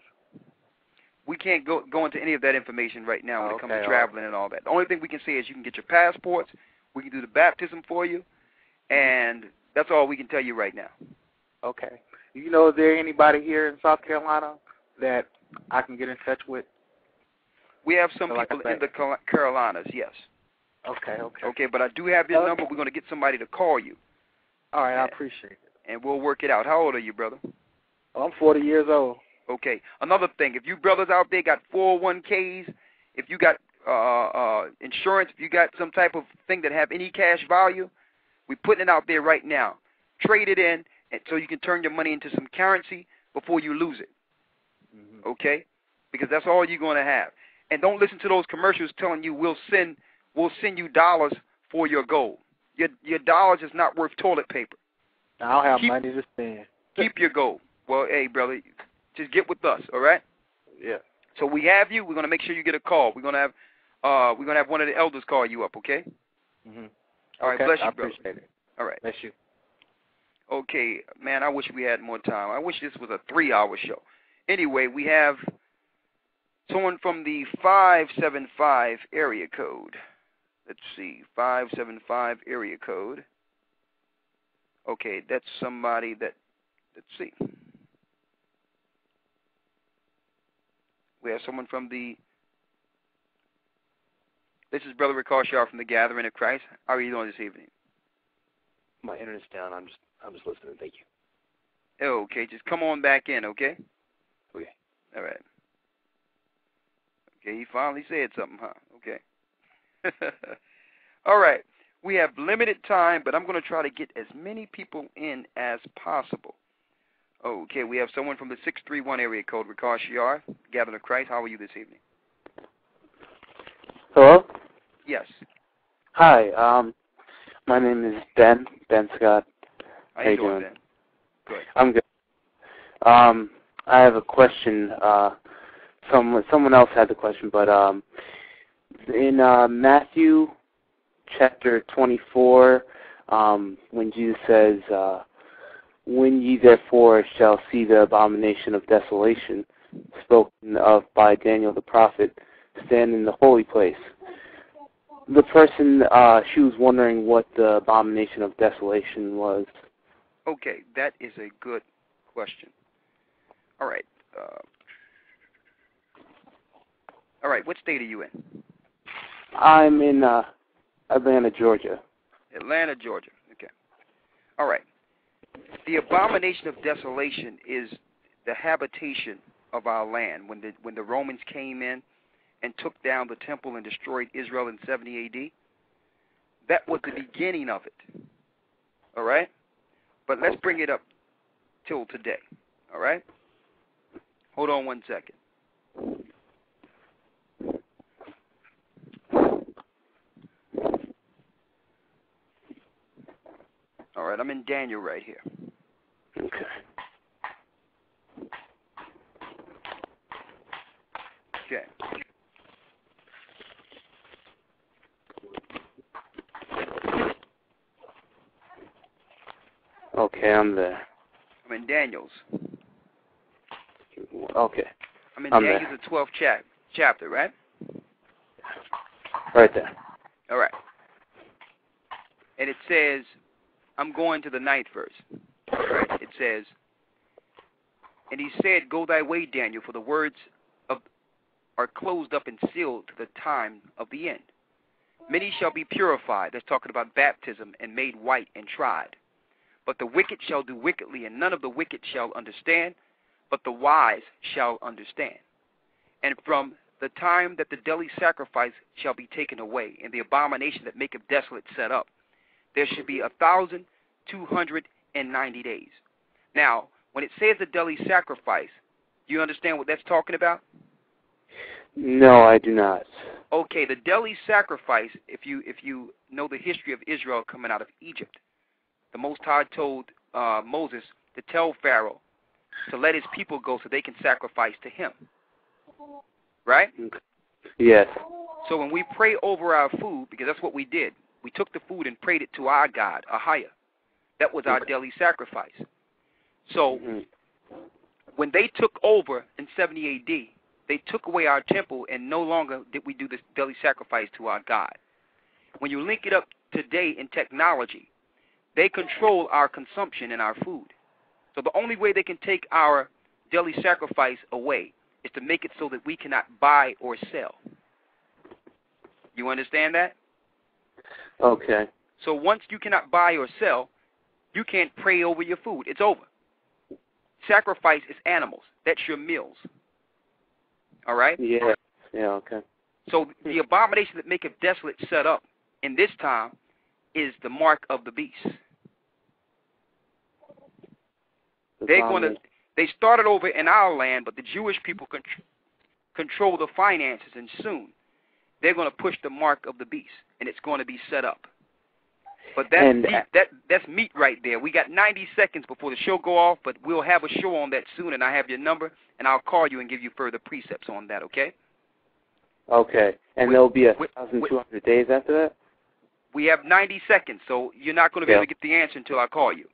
We can't go into any of that information right now when it comes to traveling and all that. The only thing we can say is you can get your passports, we can do the baptism for you, and that's all we can tell you right now. Okay. You know, is there anybody here in South Carolina that I can get in touch with? We have some people in the Carolinas, yes. Okay. Okay, but I do have your number. We're going to get somebody to call you. All right, I appreciate it. And we'll work it out. How old are you, brother? Oh, I'm 40 years old. Okay. Another thing, if you brothers out there got 401ks, if you got insurance, if you got some type of thing that have any cash value, we're putting it out there right now. Trade it in and so you can turn your money into some currency before you lose it. Mm-hmm. Okay? Because that's all you're going to have. And don't listen to those commercials telling you we'll send you dollars for your gold. Your dollars is not worth toilet paper. I don't have money to spend. Keep your gold. Well, hey, brother, just get with us, all right? Yeah. So we have you. We're going to make sure you get a call. We're going to have one of the elders call you up, okay? Mm-hmm. All right, bless you, brother. Appreciate it. All right. Bless you. Okay, man, I wish we had more time. I wish this was a 3-hour show. Anyway, we have someone from the 575 area code. Let's see, 575 area code. Okay, that's somebody that, let's see. We have someone from the, this is Brother Ricard Shaw from the Gathering of Christ. How are you doing this evening? My internet's down. I'm just listening. Thank you. Okay, just come on back in, okay? Okay. All right. Okay, he finally said something, huh? Okay. All right. We have limited time, but I'm going to try to get as many people in as possible. Okay, we have someone from the 631 area code, Ricard Shaw, Gathering of Christ. How are you this evening? Hello? Yes. Hi, my name is Ben Scott. How you doing, Ben? Good. I'm good. I have a question. Someone else had the question, but in Matthew chapter 24, when Jesus says, when ye therefore shall see the abomination of desolation, spoken of by Daniel the prophet, stand in the holy place. The person, she was wondering what the abomination of desolation was. Okay, that is a good question. All right. What state are you in? I'm in Atlanta, Georgia. Atlanta, Georgia. Okay. All right. The abomination of desolation is the habitation of our land. When the Romans came in and took down the temple and destroyed Israel in 70 A.D., that was the beginning of it. All right? But let's bring it up till today. All right? Hold on one second. in Daniel right here. Okay. Okay. Okay, I'm there. I'm in Daniel's. Okay. I'm in I'm Daniel's, there. the 12th chapter, right? Right there. All right. And it says, I'm going to the 9th verse. Right? It says, and he said, go thy way, Daniel, for the words are closed up and sealed to the time of the end. Many shall be purified. That's talking about baptism, and made white and tried. But the wicked shall do wickedly, and none of the wicked shall understand, but the wise shall understand. And from the time that the daily sacrifice shall be taken away, and the abomination that maketh desolate set up, there should be 1,290 days. Now, when it says the daily sacrifice, do you understand what that's talking about? No, I do not. Okay, the daily sacrifice, if you know the history of Israel coming out of Egypt, the Most High told Moses to tell Pharaoh to let his people go so they can sacrifice to him. Right? Yes. So when we pray over our food, because that's what we did, we took the food and prayed it to our God, Ahia. That was our daily sacrifice. So when they took over in 70 A.D., they took away our temple, and no longer did we do this daily sacrifice to our God. When you link it up today in technology, they control our consumption and our food. So the only way they can take our daily sacrifice away is to make it so that we cannot buy or sell. You understand that? Okay. So once you cannot buy or sell, you can't pray over your food. It's over. Sacrifice is animals. That's your meals. All right? Yeah. Yeah, okay. So the abomination that maketh desolate set up in this time is the mark of the beast. They started over in our land, but the Jewish people control the finances, and soon they're going to push the mark of the beast, and it's going to be set up. But that's meat right there. We got 90 seconds before the show go off, but we'll have a show on that soon, and I have your number, and I'll call you and give you further precepts on that, okay? Okay. And there'll be 1,200 days after that? We have 90 seconds, so you're not going to be able to get the answer until I call you.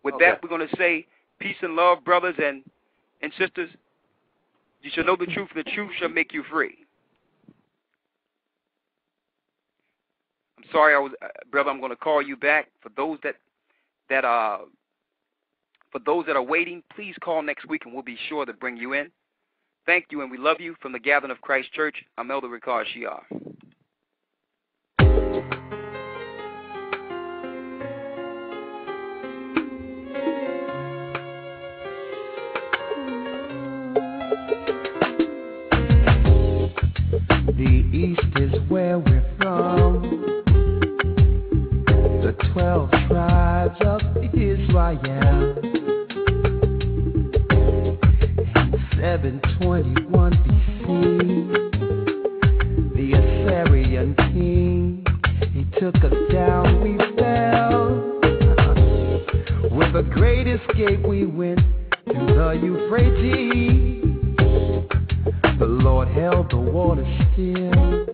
With that, we're going to say peace and love, brothers and sisters. You shall know the truth, and the truth shall make you free. I'm sorry, brother. I'm going to call you back. For those that are waiting, please call next week, and we'll be sure to bring you in. Thank you, and we love you. From the Gathering of Christ Church, I'm Elder Ricard Shiar. The East is where we're from, the 12 tribes of Israel. In 721 BC, the Assyrian king, he took us down, we fell. With a great escape we went through the Euphrates. The Lord held the water still.